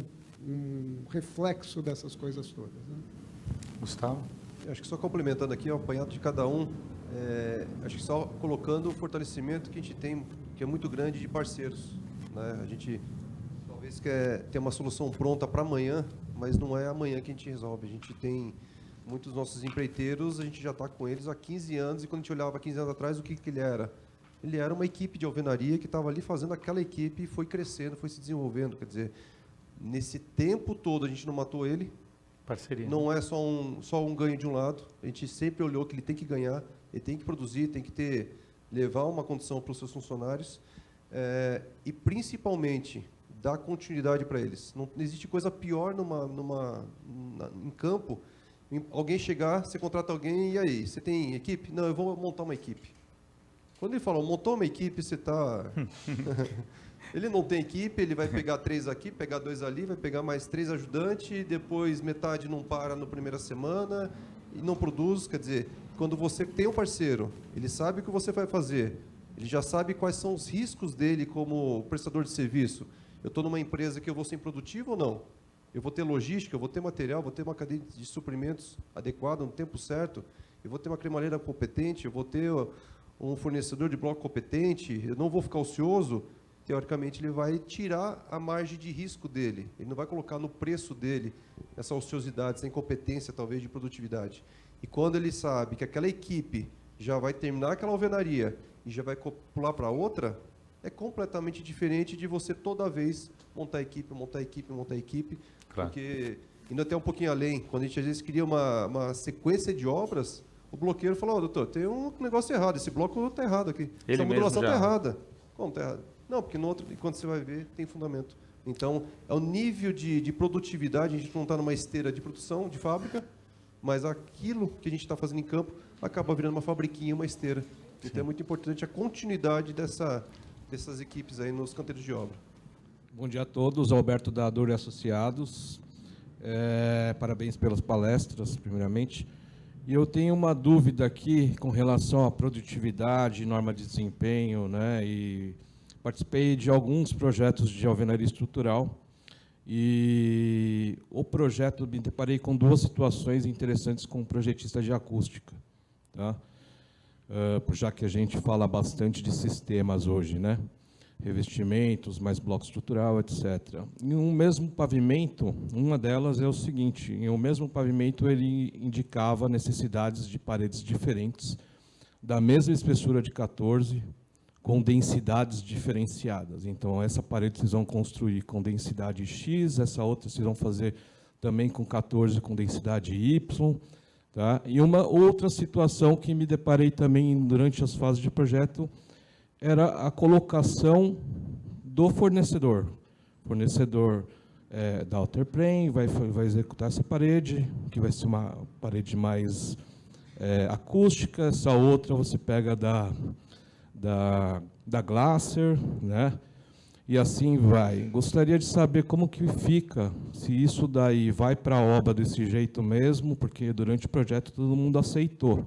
reflexo dessas coisas todas, né? Gustavo? Acho que só complementando aqui, o apanhado de cada um, acho que só colocando o fortalecimento que a gente tem, que é muito grande, de parceiros, né? A gente talvez quer ter uma solução pronta para amanhã, mas não é amanhã que a gente resolve. A gente tem muitos nossos empreiteiros, a gente já está com eles há 15 anos, e quando a gente olhava 15 anos atrás, o que ele era? Ele era uma equipe de alvenaria que estava ali fazendo aquela equipe e foi crescendo, foi se desenvolvendo. Quer dizer, nesse tempo todo a gente não matou ele. Parceria. Não é só um ganho de um lado. A gente sempre olhou que ele tem que ganhar, ele tem que produzir, tem que levar uma condição para os seus funcionários, e principalmente dar continuidade para eles. Não existe coisa pior em campo, alguém chegar, você contrata alguém, e aí, você tem equipe? Não, eu vou montar uma equipe. Quando ele fala, montou uma equipe, você está... Ele não tem equipe, ele vai pegar 3 aqui, pegar 2 ali, vai pegar mais 3 ajudantes, depois metade não para na primeira semana e não produz. Quer dizer, quando você tem um parceiro, ele sabe o que você vai fazer, ele já sabe quais são os riscos dele como prestador de serviço. Eu estou numa empresa que eu vou ser improdutivo ou não? Eu vou ter logística, eu vou ter material, vou ter uma cadeia de suprimentos adequada no tempo certo, eu vou ter uma cremalheira competente, eu vou ter um fornecedor de bloco competente, eu não vou ficar ocioso. Teoricamente, ele vai tirar a margem de risco dele. Ele não vai colocar no preço dele essa ociosidade, essa incompetência, talvez, de produtividade. E quando ele sabe que aquela equipe já vai terminar aquela alvenaria e já vai pular para outra, é completamente diferente de você toda vez montar equipe, montar equipe, montar equipe. Claro. Porque, indo até um pouquinho além, quando a gente às vezes queria uma sequência de obras, o bloqueiro falou, doutor, tem um negócio errado, esse bloco está errado aqui. Essa modulação está errada. Como está errado? Não, porque no outro, quando você vai ver, tem fundamento. Então, é o nível de produtividade, a gente não está numa esteira de produção, de fábrica, mas aquilo que a gente está fazendo em campo acaba virando uma fabriquinha, uma esteira. Então, é muito importante a continuidade dessas equipes aí nos canteiros de obra. Bom dia a todos, Alberto da Dor e Associados. Parabéns pelas palestras, primeiramente. E eu tenho uma dúvida aqui com relação à produtividade, norma de desempenho, né? E participei de alguns projetos de alvenaria estrutural e o projeto, me deparei com 2 situações interessantes com o projetista de acústica, tá? Já que a gente fala bastante de sistemas hoje, né? Revestimentos, mais bloco estrutural, etc. Em um mesmo pavimento, uma delas é o seguinte, em um mesmo pavimento ele indicava necessidades de paredes diferentes, da mesma espessura de 14, com densidades diferenciadas. Então, essa parede vocês vão construir com densidade X, essa outra vocês vão fazer também com 14 com densidade Y. Tá? E uma outra situação que me deparei também durante as fases de projeto era a colocação do fornecedor. O fornecedor da Outerprem vai executar essa parede, que vai ser uma parede mais acústica, essa outra você pega da Glaser, né? E assim vai. Gostaria de saber como que fica, se isso daí vai para a obra desse jeito mesmo, porque durante o projeto todo mundo aceitou,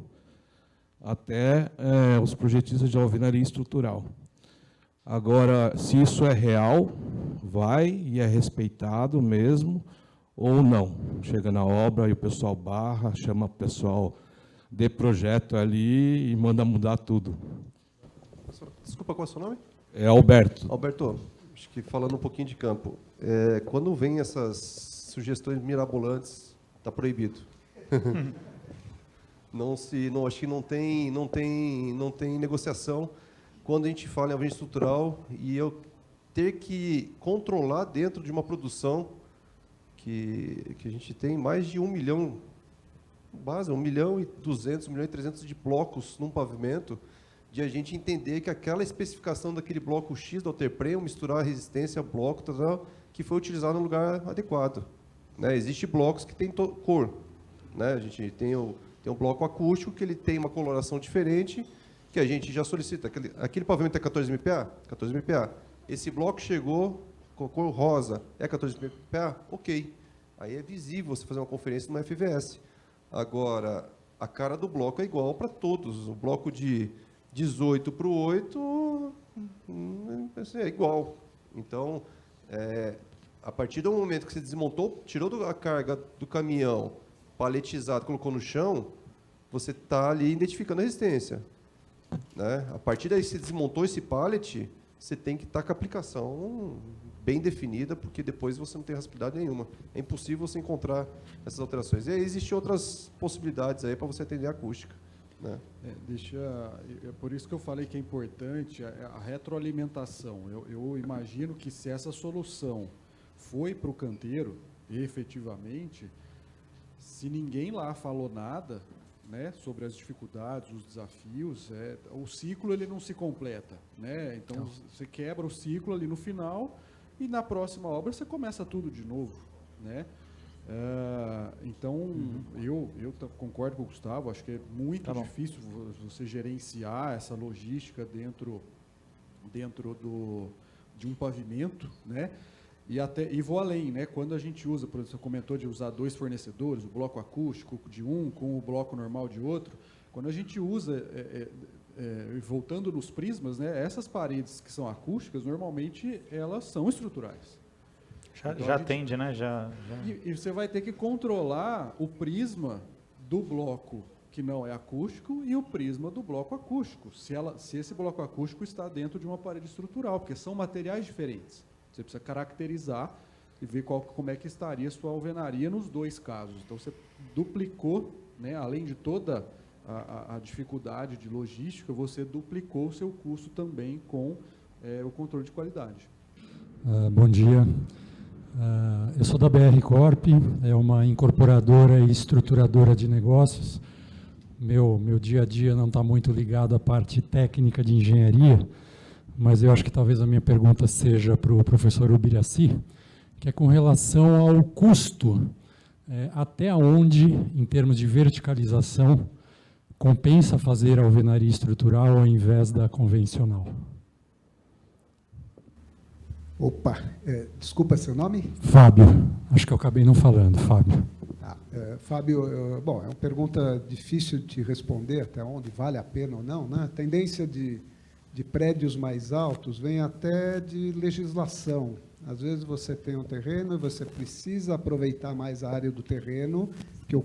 até os projetistas de alvenaria estrutural. Agora, se isso é real, vai e é respeitado mesmo, ou não? Chega na obra e o pessoal barra, chama o pessoal de projeto ali e manda mudar tudo. Desculpa, qual é o seu nome? É Alberto. Alberto, acho que falando um pouquinho de campo, quando vem essas sugestões mirabolantes, está proibido. Acho que não tem negociação quando a gente fala em alvenaria estrutural e eu ter que controlar dentro de uma produção que a gente tem mais de 1 milhão base, 1.200.000, 1.300.000 de blocos num pavimento, de a gente entender que aquela especificação daquele bloco X da Alterpre, misturar a resistência, bloco, que foi utilizado no lugar adequado. Né? Existem blocos que têm cor. Né? A gente tem um bloco acústico que ele tem uma coloração diferente, que a gente já solicita. Aquele pavimento é 14 MPa? 14 MPa. Esse bloco chegou com cor rosa, é 14 MPa? Ok. Aí é visível você fazer uma conferência numa FVS. Agora, a cara do bloco é igual para todos. O bloco de 18 para o 8 é igual. Então, a partir do momento que você desmontou, tirou a carga do caminhão, paletizado, colocou no chão, você está ali identificando a resistência. Né? A partir daí, você desmontou esse pallet, você tem que estar com a aplicação bem definida, porque depois você não tem rastreabilidade nenhuma. É impossível você encontrar essas alterações. E aí existem outras possibilidades aí para você atender a acústica. Né? É por isso que eu falei que é importante a retroalimentação. Eu imagino que se essa solução foi para o canteiro, efetivamente, se ninguém lá falou nada, né, sobre as dificuldades, os desafios, o ciclo ele não se completa. Né? Então, você quebra o ciclo ali no final e na próxima obra você começa tudo de novo. Né? Então, eu concordo com o Gustavo, acho que é muito difícil você gerenciar essa logística dentro de um pavimento, né? E vou além, né? Quando a gente usa, por exemplo, você comentou de usar 2 fornecedores, o bloco acústico de um com o bloco normal de outro, quando a gente usa, voltando nos prismas, né? Essas paredes que são acústicas, normalmente elas são estruturais. Já atende, né? E você vai ter que controlar o prisma do bloco que não é acústico e o prisma do bloco acústico, se esse bloco acústico está dentro de uma parede estrutural, porque são materiais diferentes. Você precisa caracterizar e ver como é que estaria a sua alvenaria nos 2 casos. Então, você duplicou, né, além de toda a dificuldade de logística, você duplicou o seu custo também com o controle de qualidade. Bom dia. Eu sou da BR Corp, é uma incorporadora e estruturadora de negócios. Meu dia a dia não está muito ligado à parte técnica de engenharia, mas eu acho que talvez a minha pergunta seja para o professor Ubiraci, que é com relação ao custo, até onde, em termos de verticalização, compensa fazer a alvenaria estrutural ao invés da convencional. Opa, desculpa seu nome? Fábio, acho que eu acabei não falando, Fábio. Fábio, bom, é uma pergunta difícil de responder, até onde vale a pena ou não, né? A tendência de prédios mais altos vem até de legislação. Às vezes você tem um terreno e você precisa aproveitar mais a área do terreno, que o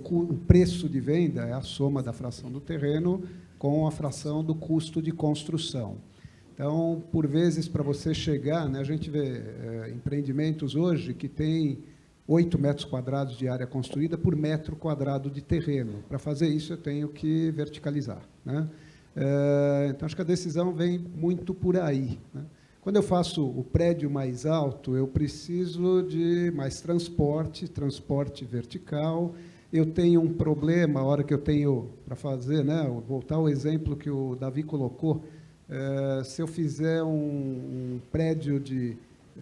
preço de venda é a soma da fração do terreno com a fração do custo de construção. Então, por vezes, para você chegar, né, a gente vê empreendimentos hoje que tem 8 metros quadrados de área construída por metro quadrado de terreno. Para fazer isso, eu tenho que verticalizar. Né? Então, acho que a decisão vem muito por aí. Né? Quando eu faço o prédio mais alto, eu preciso de mais transporte vertical. Eu tenho um problema, a hora que eu tenho para fazer, né, voltar ao exemplo que o Davi colocou, se eu fizer um prédio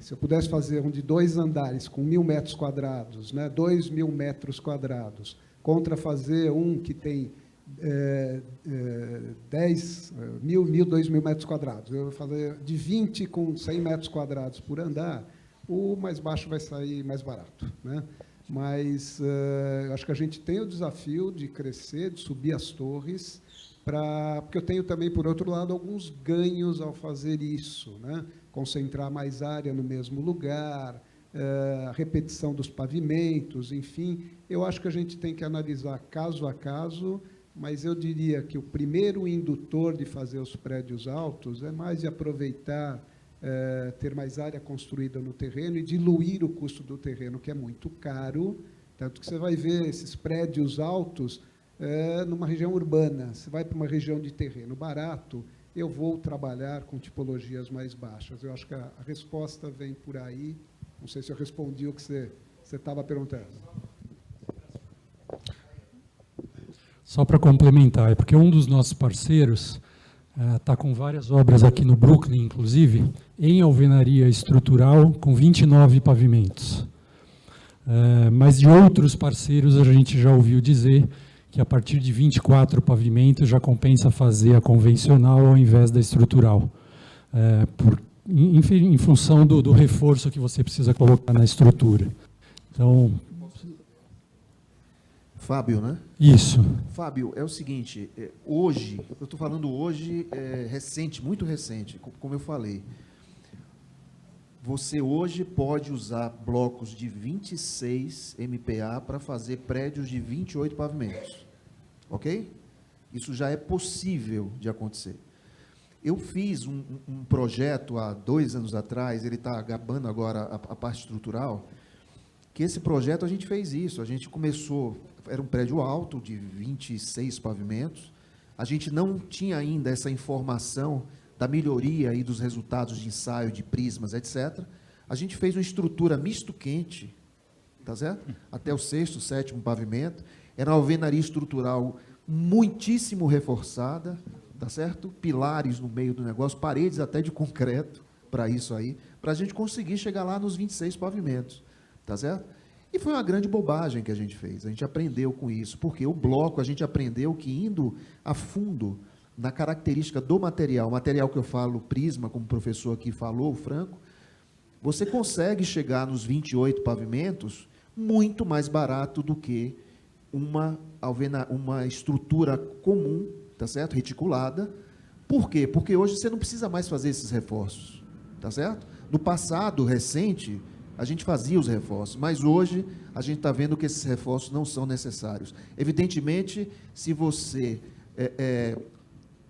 se eu pudesse fazer um de 2 andares com 1.000 metros quadrados, né, 2.000 metros quadrados, contra fazer um que tem 1.000, 2.000 metros quadrados. Eu vou fazer de 20 com 100 metros quadrados por andar, o mais baixo vai sair mais barato. Né? Mas acho que a gente tem o desafio de crescer, de subir as torres, porque eu tenho também, por outro lado, alguns ganhos ao fazer isso. Né? Concentrar mais área no mesmo lugar, a repetição dos pavimentos, enfim. Eu acho que a gente tem que analisar caso a caso, mas eu diria que o primeiro indutor de fazer os prédios altos é mais de aproveitar, ter mais área construída no terreno e diluir o custo do terreno, que é muito caro, tanto que você vai ver esses prédios altos numa região urbana. Você vai para uma região de terreno barato, eu vou trabalhar com tipologias mais baixas. Eu acho que a resposta vem por aí. Não sei se eu respondi o que você estava perguntando. Só para complementar, é porque um dos nossos parceiros está com várias obras aqui no Brooklyn, inclusive, em alvenaria estrutural, com 29 pavimentos. Mas de outros parceiros a gente já ouviu dizer que a partir de 24 pavimentos já compensa fazer a convencional ao invés da estrutural, em função do reforço que você precisa colocar na estrutura. Então, Fábio, né? isso. Fábio, é o seguinte, hoje, eu estou falando hoje, recente, muito recente, como eu falei, você hoje pode usar blocos de 26 MPa para fazer prédios de 28 pavimentos, ok? Isso já é possível de acontecer. Eu fiz um projeto há 2 anos atrás, ele está acabando agora a parte estrutural, que esse projeto a gente fez isso, a gente começou, era um prédio alto de 26 pavimentos, a gente não tinha ainda essa informação da melhoria e dos resultados de ensaio, de prismas, etc. A gente fez uma estrutura misto-quente, tá certo? Até o 6º, 7º pavimento, era uma alvenaria estrutural muitíssimo reforçada, tá certo? Pilares no meio do negócio, paredes até de concreto para isso aí, para a gente conseguir chegar lá nos 26 pavimentos, tá certo? E foi uma grande bobagem que a gente fez, a gente aprendeu com isso, porque o bloco, a gente aprendeu que indo a fundo na característica do material, o material que eu falo, prisma, como o professor aqui falou, o Franco, você consegue chegar nos 28 pavimentos muito mais barato do que uma estrutura comum, tá certo? Reticulada. Por quê? Porque hoje você não precisa mais fazer esses reforços, tá certo? No passado recente, a gente fazia os reforços, mas hoje a gente está vendo que esses reforços não são necessários. Evidentemente, se você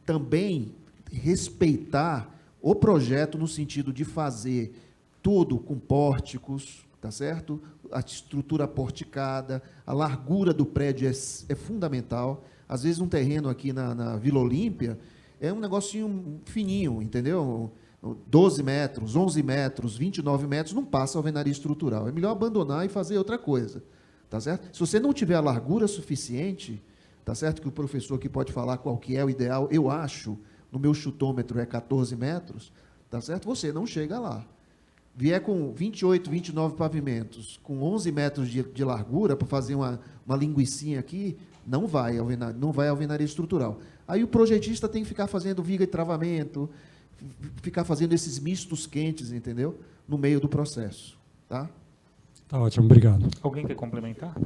também respeitar o projeto no sentido de fazer tudo com pórticos, tá certo? A estrutura porticada, a largura do prédio é fundamental. Às vezes um terreno aqui na Vila Olímpia é um negocinho fininho, entendeu? 12 metros, 11 metros, 29 metros, não passa alvenaria estrutural. É melhor abandonar e fazer outra coisa, tá certo? Se você não tiver a largura suficiente, tá certo? Que o professor aqui pode falar qual que é o ideal, eu acho, no meu chutômetro é 14 metros, tá certo? Você não chega lá. Vier com 28, 29 pavimentos, com 11 metros de largura, para fazer uma linguicinha aqui, não vai alvenaria estrutural. Aí o projetista tem que ficar fazendo viga e travamento, ficar fazendo esses mistos quentes, entendeu? No meio do processo, tá? Tá ótimo, obrigado. Alguém quer complementar?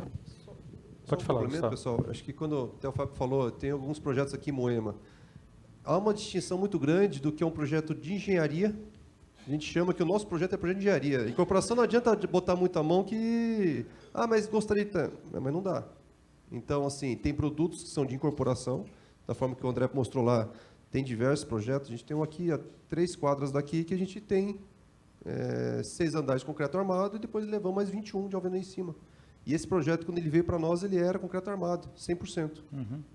Pode falar, Gustavo. Pessoal, acho que quando até o Fábio falou, tem alguns projetos aqui em Moema. Há uma distinção muito grande do que é um projeto de engenharia. A gente chama que o nosso projeto é projeto de engenharia. Incorporação não adianta botar muita mão que... mas gostaria de... Mas não dá. Então, assim, tem produtos que são de incorporação, da forma que o André mostrou lá, tem diversos projetos. A gente tem um aqui, a 3 quadras daqui, que a gente tem 6 andares de concreto armado e depois levamos mais 21 de alvenaria em cima. E esse projeto, quando ele veio para nós, ele era concreto armado, 100%.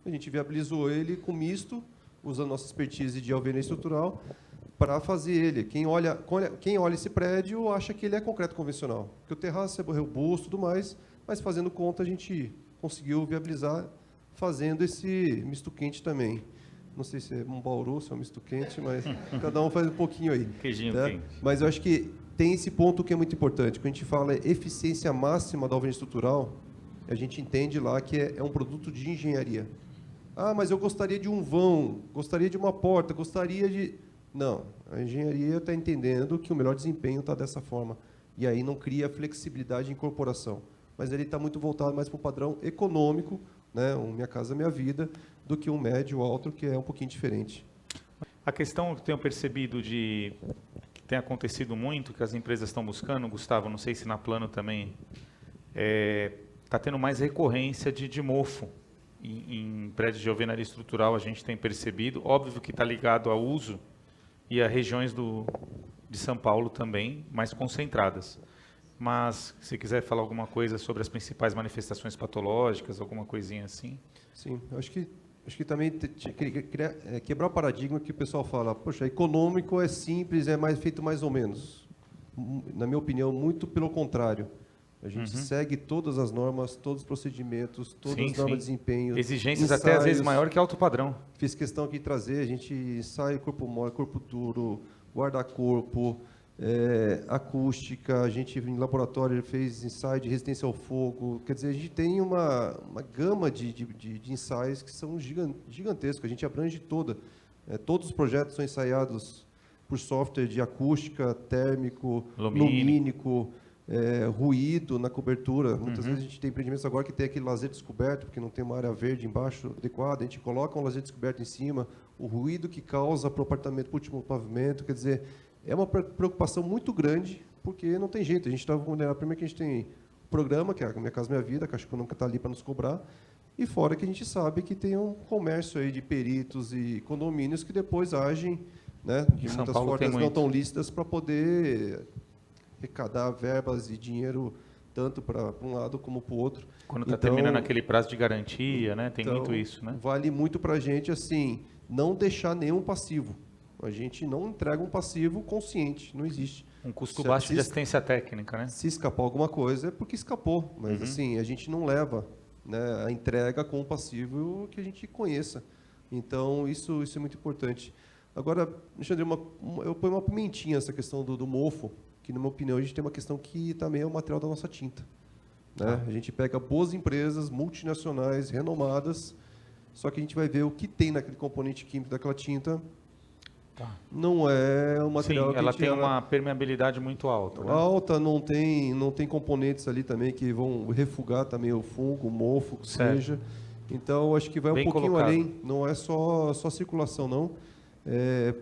A gente viabilizou ele com misto, usando nossa expertise de alvenaria estrutural, para fazer ele. Quem olha esse prédio acha que ele é concreto convencional, porque o terraço é robusto e tudo mais, mas fazendo conta a gente conseguiu viabilizar fazendo esse misto quente também. Não sei se é um Bauru, se é um misto quente, mas cada um faz um pouquinho aí. Queijinho quente. Mas eu acho que tem esse ponto que é muito importante. Quando a gente fala eficiência máxima da alvenaria estrutural, a gente entende lá que é um produto de engenharia. Mas eu gostaria de um vão, gostaria de uma porta, gostaria de... Não, a engenharia está entendendo que o melhor desempenho está dessa forma. E aí não cria flexibilidade de incorporação. Mas ele está muito voltado mais para o padrão econômico, né, um Minha Casa Minha Vida, do que um médio alto, que é um pouquinho diferente. A questão que eu tenho percebido que tem acontecido muito, que as empresas estão buscando, Gustavo, não sei se na Plano também, está tendo mais recorrência de mofo em prédios de alvenaria estrutural, a gente tem percebido, óbvio que está ligado ao uso e a regiões de São Paulo também, mais concentradas. Mas, se quiser falar alguma coisa sobre as principais manifestações patológicas, alguma coisinha assim. Sim, acho que também quebrar o paradigma que o pessoal fala, poxa, econômico é simples, feito mais ou menos. Na minha opinião, muito pelo contrário. A gente segue todas as normas, todos os procedimentos, todas as normas de desempenho. Exigências ensaios, até às vezes maior que alto padrão. Fiz questão aqui de trazer, a gente ensaia corpo mole, corpo duro, guarda-corpo, acústica, a gente em laboratório fez ensaio de resistência ao fogo. Quer dizer, a gente tem uma gama de ensaios que são gigantescos, a gente abrange toda. Todos os projetos são ensaiados por software de acústica, térmico, lumínico, ruído na cobertura. Muitas vezes a gente tem empreendimentos agora que tem aquele lazer descoberto, porque não tem uma área verde embaixo adequada, a gente coloca um lazer descoberto em cima, o ruído que causa para o apartamento, para o último pavimento, quer dizer, é uma preocupação muito grande, porque não tem jeito, a gente está vulnerável. Primeiro que a gente tem o programa, que é a Minha Casa Minha Vida, que acho que nunca está ali para nos cobrar, e fora que a gente sabe que tem um comércio aí de peritos e condomínios que depois agem, né, de muitas formas não tão lícitas para poder arrecadar verbas e dinheiro tanto para um lado como para o outro. Quando está terminando aquele prazo de garantia, né? Tem muito isso, né? Vale muito para a gente, assim, não deixar nenhum passivo. A gente não entrega um passivo consciente, não existe. Um custo baixo de assistência técnica, né? Se escapou alguma coisa é porque escapou, mas assim, a gente não leva, né, a entrega com o passivo que a gente conheça. Então, isso é muito importante. Agora, Alexandre, eu ponho uma pimentinha essa questão do mofo, que, na minha opinião, a gente tem uma questão que também é o material da nossa tinta. Né? A gente pega boas empresas, multinacionais, renomadas, só que a gente vai ver o que tem naquele componente químico daquela tinta. Não é um material que ela tem uma permeabilidade muito alta. Né? Alta, não tem componentes ali também que vão refugar também o fungo, o mofo, que seja. Então, acho que vai um pouquinho além. Não é só circulação, não.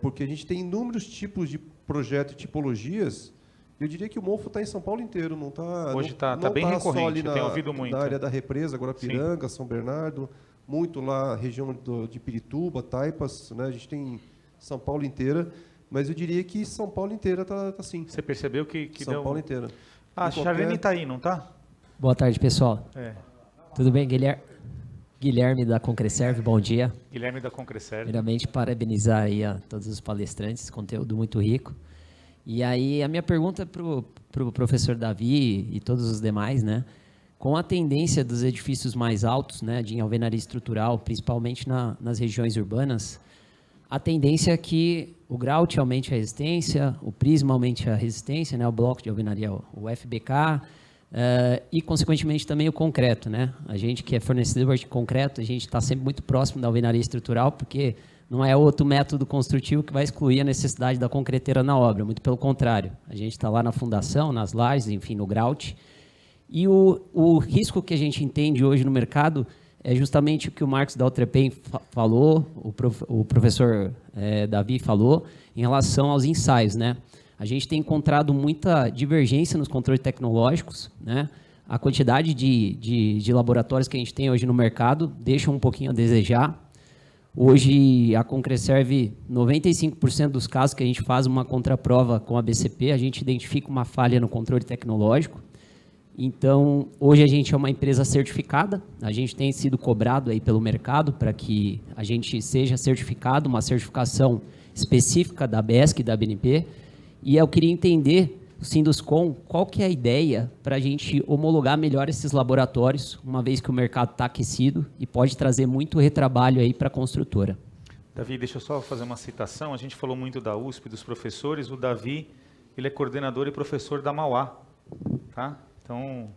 Porque a gente tem inúmeros tipos de projeto e tipologias. Eu diria que o mofo está em São Paulo inteiro, não está. Hoje está bem recorrente, eu tenho ouvido muito. Na área da represa, Guarapiranga, São Bernardo, muito lá, região de Pirituba, Taipas, né? A gente tem São Paulo inteira, mas eu diria que São Paulo inteira está sim. Você percebeu que São Paulo inteira. A Charlene está aí, não está? Boa tarde, pessoal. Tudo bem, Guilherme da Concreserve, bom dia. Guilherme da Concreserve. Primeiramente, parabenizar aí a todos os palestrantes, conteúdo muito rico. E aí, a minha pergunta é para o professor Davi e todos os demais, né? Com a tendência dos edifícios mais altos, né, de alvenaria estrutural, principalmente nas regiões urbanas, a tendência é que o grout aumente a resistência, o prisma aumente a resistência, né, o bloco de alvenaria, o FBK, e, consequentemente, também o concreto. Né? A gente que é fornecedor de concreto, a gente está sempre muito próximo da alvenaria estrutural, porque não é outro método construtivo que vai excluir a necessidade da concreteira na obra, muito pelo contrário. A gente está lá na fundação, nas lajes, enfim, no grout. E o risco que a gente entende hoje no mercado é justamente o que o Marcos Daltrepin falou, o professor Davi falou, em relação aos ensaios. Né? A gente tem encontrado muita divergência nos controles tecnológicos, né? A quantidade de laboratórios que a gente tem hoje no mercado deixa um pouquinho a desejar. Hoje, a Concreserve, 95% dos casos que a gente faz uma contraprova com a BCP, a gente identifica uma falha no controle tecnológico. Então, hoje a gente é uma empresa certificada, a gente tem sido cobrado aí pelo mercado para que a gente seja certificado, uma certificação específica da BESC e da BNP. E eu queria entender, o Sinduscom, qual que é a ideia para a gente homologar melhor esses laboratórios, uma vez que o mercado está aquecido e pode trazer muito retrabalho aí para a construtora. Davi, deixa eu só fazer uma citação. A gente falou muito da USP, dos professores. O Davi, ele é coordenador e professor da Mauá. Tá? Então,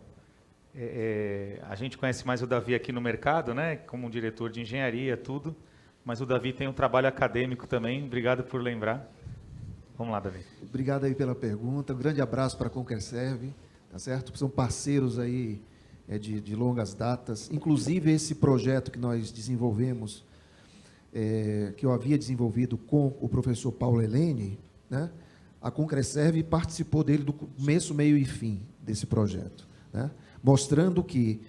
a gente conhece mais o Davi aqui no mercado, né, como diretor de engenharia, tudo. Mas o Davi tem um trabalho acadêmico também. Obrigado por lembrar. Vamos lá, Davi. Obrigado aí pela pergunta. Um grande abraço para a Concreserve, tá certo? São parceiros aí de longas datas. Inclusive, esse projeto que nós desenvolvemos, que eu havia desenvolvido com o professor Paulo Helene, né? A Concreserve participou dele do começo, meio e fim desse projeto, né? Mostrando que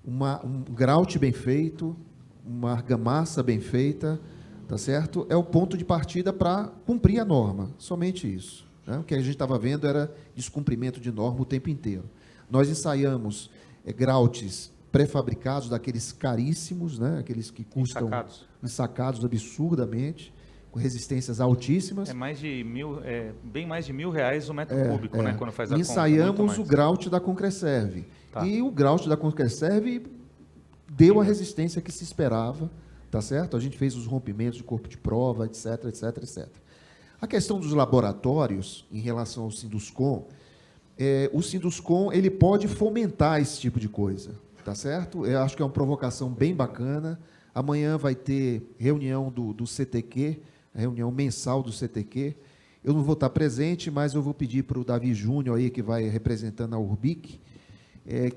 um grout bem feito, uma argamassa bem feita, tá certo? É o ponto de partida para cumprir a norma, somente isso. Né? O que a gente estava vendo era descumprimento de norma o tempo inteiro. Nós ensaiamos grouts pré-fabricados, daqueles caríssimos, né? Aqueles que custam ensacados absurdamente, com resistências altíssimas. É bem mais de R$ 1.000 o metro cúbico, né? Quando faz a ensaiamos o grout da Concreserve. Tá. E o grout da Concreserve deu a resistência que se esperava, tá certo? A gente fez os rompimentos de corpo de prova, etc, etc, etc. A questão dos laboratórios, em relação ao Sinduscom, o Sinduscom ele pode fomentar esse tipo de coisa, tá certo? Eu acho que é uma provocação bem bacana. Amanhã vai ter reunião do CTQ, a reunião mensal do CTQ. Eu não vou estar presente, mas eu vou pedir para o Davi Júnior, aí, que vai representando a Urbic,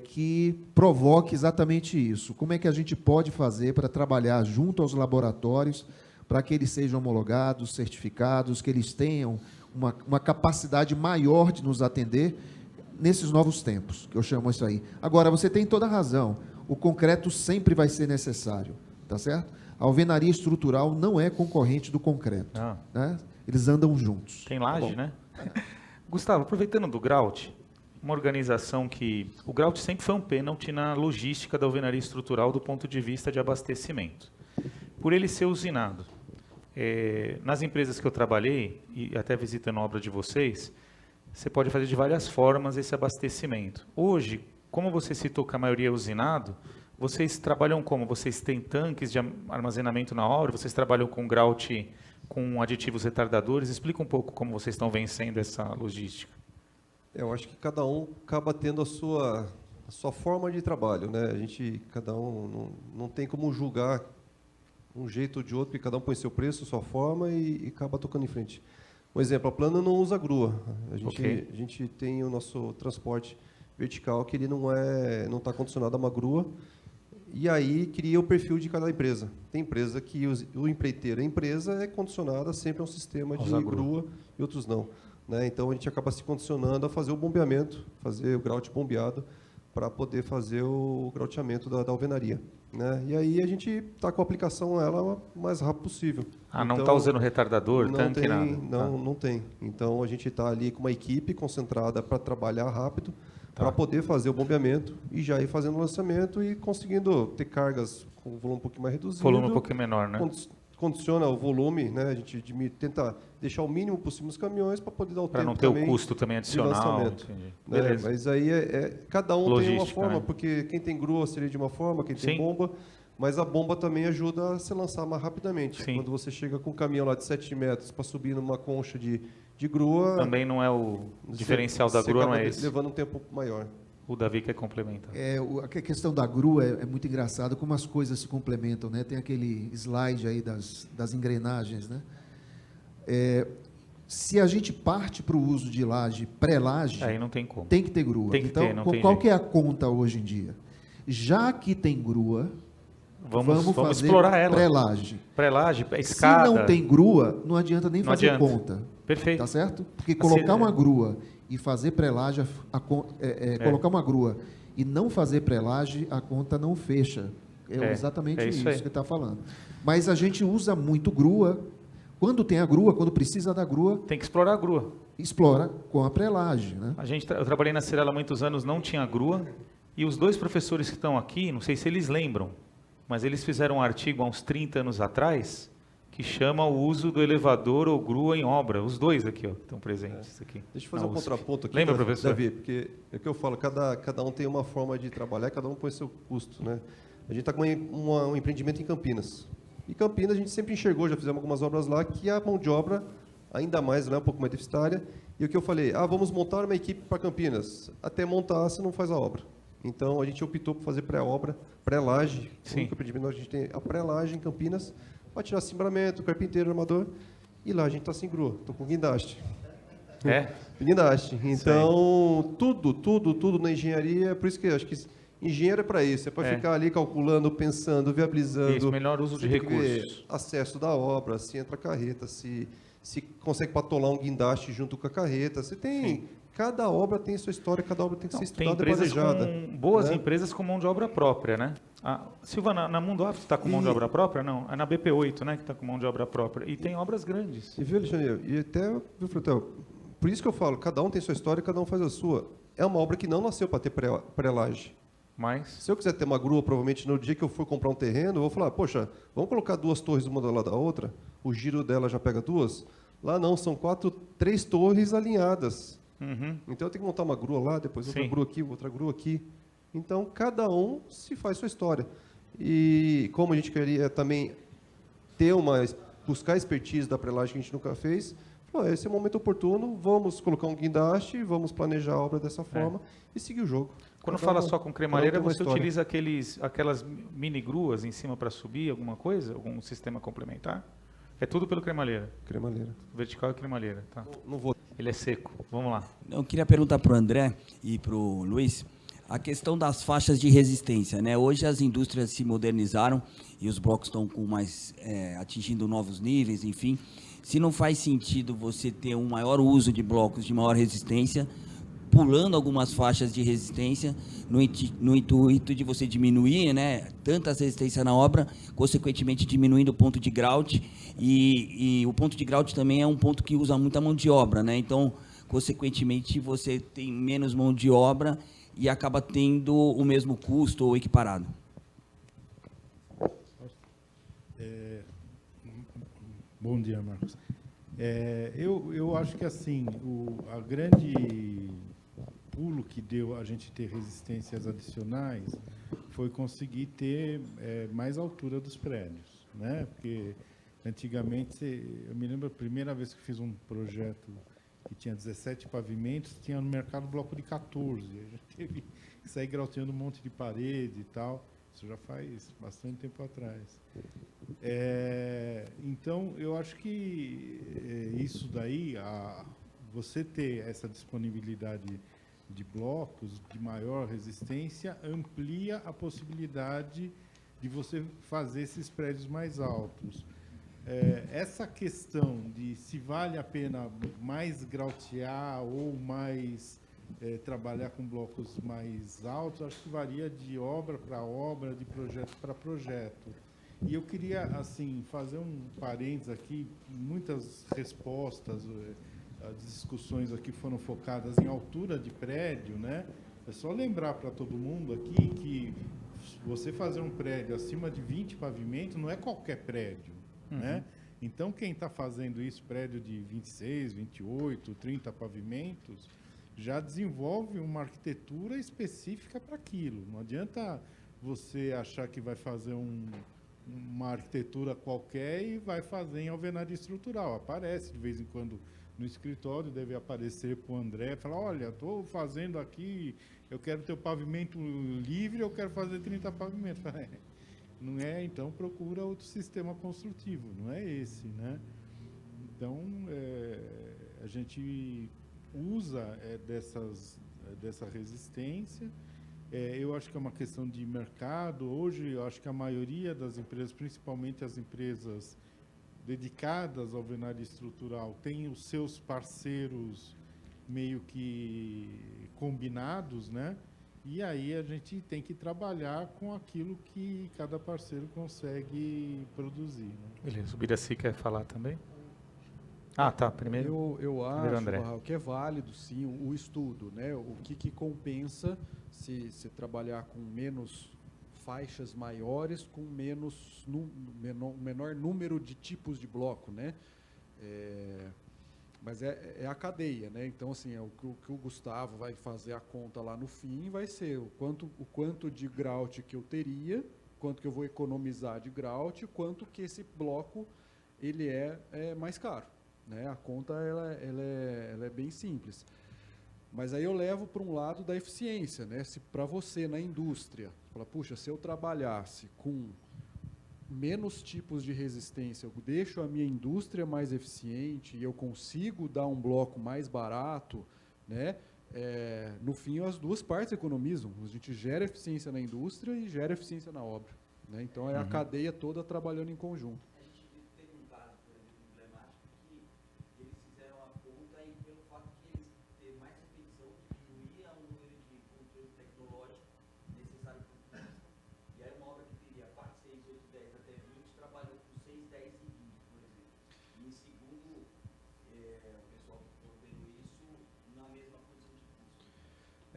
que provoque exatamente isso. Como é que a gente pode fazer para trabalhar junto aos laboratórios, para que eles sejam homologados, certificados, que eles tenham uma capacidade maior de nos atender nesses novos tempos, que eu chamo isso aí. Agora, você tem toda a razão, o concreto sempre vai ser necessário, tá certo? A alvenaria estrutural não é concorrente do concreto, né? Eles andam juntos. Tem laje, né? Gustavo, aproveitando do grout, uma organização que... O grout sempre foi um pênalti na logística da alvenaria estrutural do ponto de vista de abastecimento. Por ele ser usinado. Nas empresas que eu trabalhei, e até visitando a obra de vocês, você pode fazer de várias formas esse abastecimento. Hoje, como você citou que a maioria é usinado, vocês trabalham como? Vocês têm tanques de armazenamento na obra? Vocês trabalham com grout com aditivos retardadores? Explica um pouco como vocês estão vencendo essa logística. Eu acho que cada um acaba tendo a sua forma de trabalho, né? Cada um não tem como julgar um jeito ou de outro, porque cada um põe seu preço, sua forma e acaba tocando em frente. Um exemplo, a Plano não usa grua. A gente tem o nosso transporte vertical, que ele não está condicionado a uma grua, e aí cria o perfil de cada empresa. Tem empresa que o empreiteiro, a empresa é condicionada sempre a um sistema de grua e outros não, né? Então a gente acaba se condicionando a fazer o bombeamento, fazer o grout bombeado, para poder fazer o grouteamento da alvenaria, né? E aí a gente está com a aplicação ela o mais rápido possível. Não está usando retardador, tanque, nada? Não tem. Então a gente está ali com uma equipe concentrada para trabalhar rápido, para poder fazer o bombeamento e já ir fazendo o lançamento e conseguindo ter cargas com volume um pouquinho mais reduzido. Volume um pouquinho menor, né? Condiciona o volume, né? A gente tenta deixar o mínimo possível nos caminhões para poder dar o tempo também. Para não ter o custo também adicional. Né? Mas aí cada um tem uma forma, né? Porque quem tem grua seria de uma forma, quem tem bomba, mas a bomba também ajuda a se lançar mais rapidamente. Sim. Quando você chega com um caminhão lá de 7 metros para subir numa concha de grua... Também não é o diferencial da grua, não é esse. Levando um tempo maior. O Davi quer complementar. A questão da grua é muito engraçado, como as coisas se complementam, né? Tem aquele slide aí das engrenagens, né? Se a gente parte para o uso de laje, pré-laje, aí não tem como. Tem que ter grua. Tem que então, ter, não tem qual jeito. que é a conta hoje em dia? Já que tem grua, vamos fazer explorar ela. Pré-laje. Pré-laje, escada. Se não tem grua, não adianta nem fazer conta. Perfeito. Tá certo? Porque colocar uma grua e fazer pré-laje, colocar uma grua e não fazer pré-laje, a conta não fecha. Exatamente isso que está falando. Mas a gente usa muito grua. Quando tem a grua, quando precisa da grua... Tem que explorar a grua. Explora com a pré-laje, né? Eu trabalhei na Cirela há muitos anos, não tinha grua. E os dois professores que estão aqui, não sei se eles lembram, mas eles fizeram um artigo há uns 30 anos atrás que chama o uso do elevador ou grua em obra. Os dois aqui, ó, estão presentes aqui. Deixa eu fazer um contraponto aqui. Lembra, professor? Davi, porque é o que eu falo, cada um tem uma forma de trabalhar, cada um põe seu custo, né? A gente está com um empreendimento em Campinas. E Campinas a gente sempre enxergou, já fizemos algumas obras lá, que a mão de obra, ainda mais, né, um pouco mais deficitária. E o que eu falei, vamos montar uma equipe para Campinas. Até montar, você não faz a obra. Então, a gente optou por fazer pré-obra, pré-laje. O único empreendimento, a gente tem a pré-laje em Campinas, para tirar cimbramento, carpinteiro, armador. E lá a gente está sem grua, estou com guindaste. Guindaste. Então, tudo na engenharia, por isso que eu acho que engenheiro é para isso, é para ficar ali calculando, pensando, viabilizando. Isso, melhor uso de recursos. Acesso da obra, se entra a carreta, se consegue patolar um guindaste junto com a carreta. Você tem... Cada obra tem sua história, cada obra tem que ser estudada e planejada. Tem boas empresas com mão de obra própria, né? Silva, na Mundo Afro está com mão de obra própria? Não, é na BP8, né, que está com mão de obra própria. E tem obras grandes. E viu, Alexandre, e até, viu, Frutel, por isso que eu falo, cada um tem sua história, cada um faz a sua. É uma obra que não nasceu para ter pré-laje. Mas se eu quiser ter uma grua, provavelmente no dia que eu for comprar um terreno, eu vou falar, poxa, vamos colocar 2 torres uma do lado da outra, o giro dela já pega 2? Lá não, são 3 torres alinhadas. Então eu tenho que montar uma grua lá, depois outra grua aqui, outra grua aqui. Então cada um se faz sua história. E como a gente queria também buscar a expertise da prelagem que a gente nunca fez, esse é o momento oportuno, vamos colocar um guindaste, vamos planejar a obra dessa forma e seguir o jogo. Quando fala só com cremadeira, você utiliza aquelas mini gruas em cima para subir alguma coisa? Algum sistema complementar? É tudo pelo cremalheira? Cremalheira. Vertical e cremalheira, tá. Não vou. Ele é seco. Vamos lá. Eu queria perguntar para o André e para o Luiz a questão das faixas de resistência, né? Hoje as indústrias se modernizaram e os blocos estão atingindo novos níveis, enfim. Se não faz sentido você ter um maior uso de blocos de maior resistência, pulando algumas faixas de resistência, no intuito de você diminuir, né, tantas resistências na obra, consequentemente diminuindo o ponto de grout, e o ponto de grout também é um ponto que usa muita mão de obra, né? Então, consequentemente, você tem menos mão de obra e acaba tendo o mesmo custo ou equiparado. Bom dia, Marcos. Eu acho que assim, a grande pulo que deu a gente ter resistências adicionais foi conseguir ter mais altura dos prédios, né? Porque antigamente, eu me lembro a primeira vez que fiz um projeto que tinha 17 pavimentos, tinha no mercado bloco de 14, a gente teve que sair grauteando um monte de parede e tal. Isso já faz bastante tempo atrás. Então, eu acho que isso daí, você ter essa disponibilidade de blocos de maior resistência, amplia a possibilidade de você fazer esses prédios mais altos. Essa questão de se vale a pena mais grautear ou mais trabalhar com blocos mais altos, acho que varia de obra para obra, de projeto para projeto. E eu queria, assim, fazer um parênteses aqui, muitas respostas, as discussões aqui foram focadas em altura de prédio, né? É só lembrar para todo mundo aqui que você fazer um prédio acima de 20 pavimentos não é qualquer prédio, né? Então, quem está fazendo isso, prédio de 26, 28, 30 pavimentos, já desenvolve uma arquitetura específica para aquilo. Não adianta você achar que vai fazer uma arquitetura qualquer e vai fazer em alvenaria estrutural. Aparece de vez em quando no escritório, deve aparecer para o André, falar, olha, estou fazendo aqui, eu quero ter o pavimento livre, eu quero fazer 30 pavimentos. Não é, então procura outro sistema construtivo, não é esse, né? Então, a gente usa dessa resistência. Eu acho que é uma questão de mercado. Hoje, eu acho que a maioria das empresas, principalmente as empresas dedicadas ao alvenaria estrutural, tem os seus parceiros meio que combinados, né? E aí a gente tem que trabalhar com aquilo que cada parceiro consegue produzir, né? Beleza. O Biraci quer falar também? Ah, tá. Primeiro eu primeiro acho, André. Barral, que é válido, sim, o estudo, né? O que compensa se trabalhar com menos faixas maiores, com menor número de tipos de bloco, né? Mas é a cadeia, né? Então, assim, o que o Gustavo vai fazer a conta lá no fim vai ser o quanto de grout que eu teria, quanto que eu vou economizar de grout, quanto que esse bloco ele é mais caro, né? A conta ela é bem simples. Mas aí eu levo para um lado da eficiência, né? Se para você na indústria, fala, puxa, se eu trabalhasse com menos tipos de resistência, eu deixo a minha indústria mais eficiente e eu consigo dar um bloco mais barato, né? No fim, as duas partes economizam. A gente gera eficiência na indústria e gera eficiência na obra, né? Então, é a cadeia toda trabalhando em conjunto.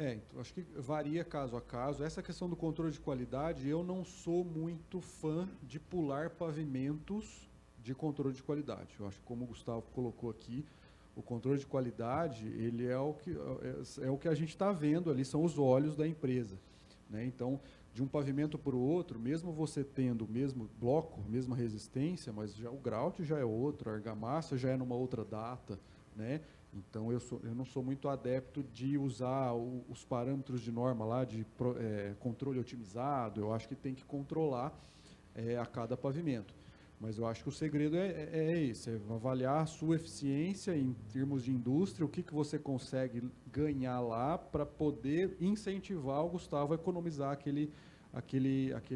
Então, acho que varia caso a caso. Essa questão do controle de qualidade, eu não sou muito fã de pular pavimentos de controle de qualidade. Eu acho que, como o Gustavo colocou aqui, o controle de qualidade, ele é o que a gente está vendo ali, são os olhos da empresa, né? Então, de um pavimento para o outro, mesmo você tendo o mesmo bloco, mesma resistência, mas já o grout já é outro, a argamassa já é numa outra data, né? Então, eu não sou muito adepto de usar os parâmetros de norma lá, de controle otimizado. Eu acho que tem que controlar a cada pavimento. Mas eu acho que o segredo é esse, é avaliar a sua eficiência em termos de indústria, o que você consegue ganhar lá para poder incentivar o Gustavo a economizar aquele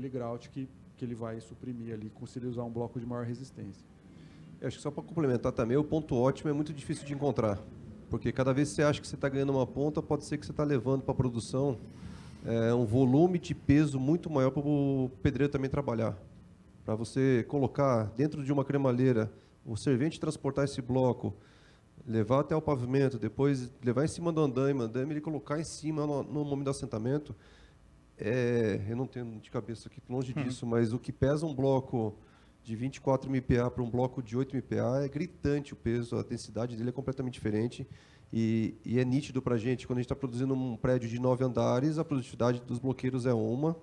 grout que ele vai suprimir ali, se ele usar um bloco de maior resistência. Eu acho que só para complementar também, o ponto ótimo é muito difícil de encontrar, porque cada vez que você acha que você está ganhando uma ponta, pode ser que você está levando para a produção um volume de peso muito maior para o pedreiro também trabalhar. Para você colocar dentro de uma cremalheira, o servente transportar esse bloco, levar até o pavimento, depois levar em cima do andaime ele colocar em cima no momento do assentamento, eu não tenho de cabeça aqui, longe disso, mas o que pesa um bloco de 24 MPa para um bloco de 8 MPa é gritante o peso, a densidade dele é completamente diferente e é nítido para a gente, quando a gente está produzindo um prédio de 9 andares, a produtividade dos bloqueiros é uma,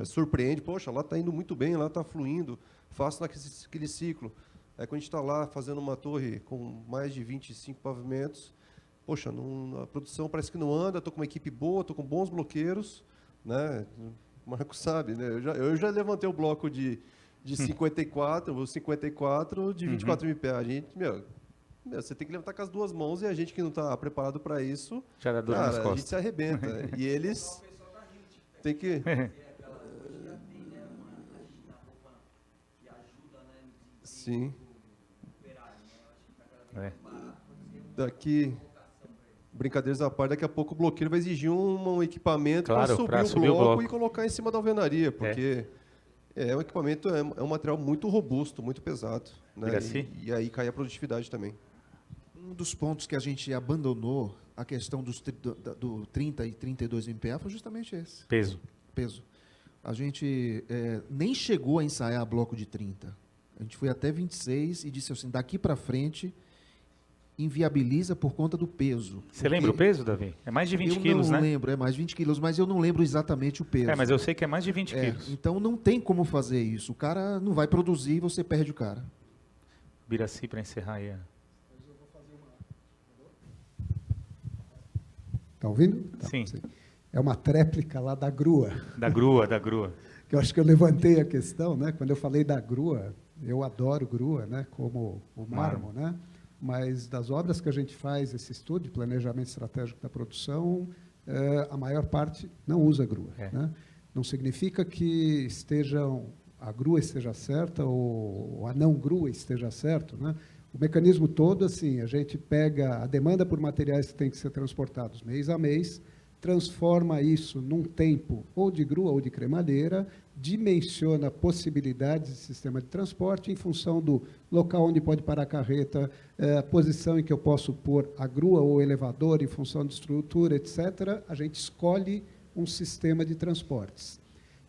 surpreende, poxa, lá está indo muito bem, lá está fluindo, faço naquele ciclo. Aí quando a gente está lá fazendo uma torre com mais de 25 pavimentos, poxa, a produção parece que não anda, estou com uma equipe boa, estou com bons bloqueiros, né? O Marco sabe, né? Eu já levantei o bloco de 54, o 54 de 24 MPa. A gente, você tem que levantar com as duas mãos e a gente que não está preparado para isso, já dá dor nas costas. A gente se arrebenta. E eles têm que... Sim. Daqui... Brincadeiras à parte, daqui a pouco o bloqueiro vai exigir um equipamento para subir o bloco e colocar em cima da alvenaria, porque o equipamento é um material muito robusto, muito pesado, né? E aí cai a produtividade também. Um dos pontos que a gente abandonou, a questão do 30 e 32 MPa, foi justamente esse. Peso. A gente nem chegou a ensaiar bloco de 30. A gente foi até 26 e disse assim, daqui para frente... inviabiliza por conta do peso. Você lembra o peso, Davi? É mais de 20 quilos, né? Eu não lembro, é mais de 20 quilos, mas eu não lembro exatamente o peso. Mas eu sei que é mais de 20 quilos. Então não tem como fazer isso. O cara não vai produzir e você perde o cara. Biraci, para encerrar aí. Está ouvindo? Sim. É uma tréplica lá da grua. Da grua. Que eu acho que eu levantei a questão, né? Quando eu falei da grua, eu adoro grua, né? Como o mármore, né? Mas das obras que a gente faz, esse estudo de planejamento estratégico da produção, a maior parte não usa grua. Né? Não significa que a grua esteja certa ou a não grua esteja certa. Né? O mecanismo todo, assim, a gente pega a demanda por materiais que têm que ser transportados mês a mês, transforma isso num tempo ou de grua ou de cremalheira, dimensiona possibilidades de sistema de transporte em função do local onde pode parar a carreta, a posição em que eu posso pôr a grua ou o elevador, em função de estrutura, etc. A gente escolhe um sistema de transportes.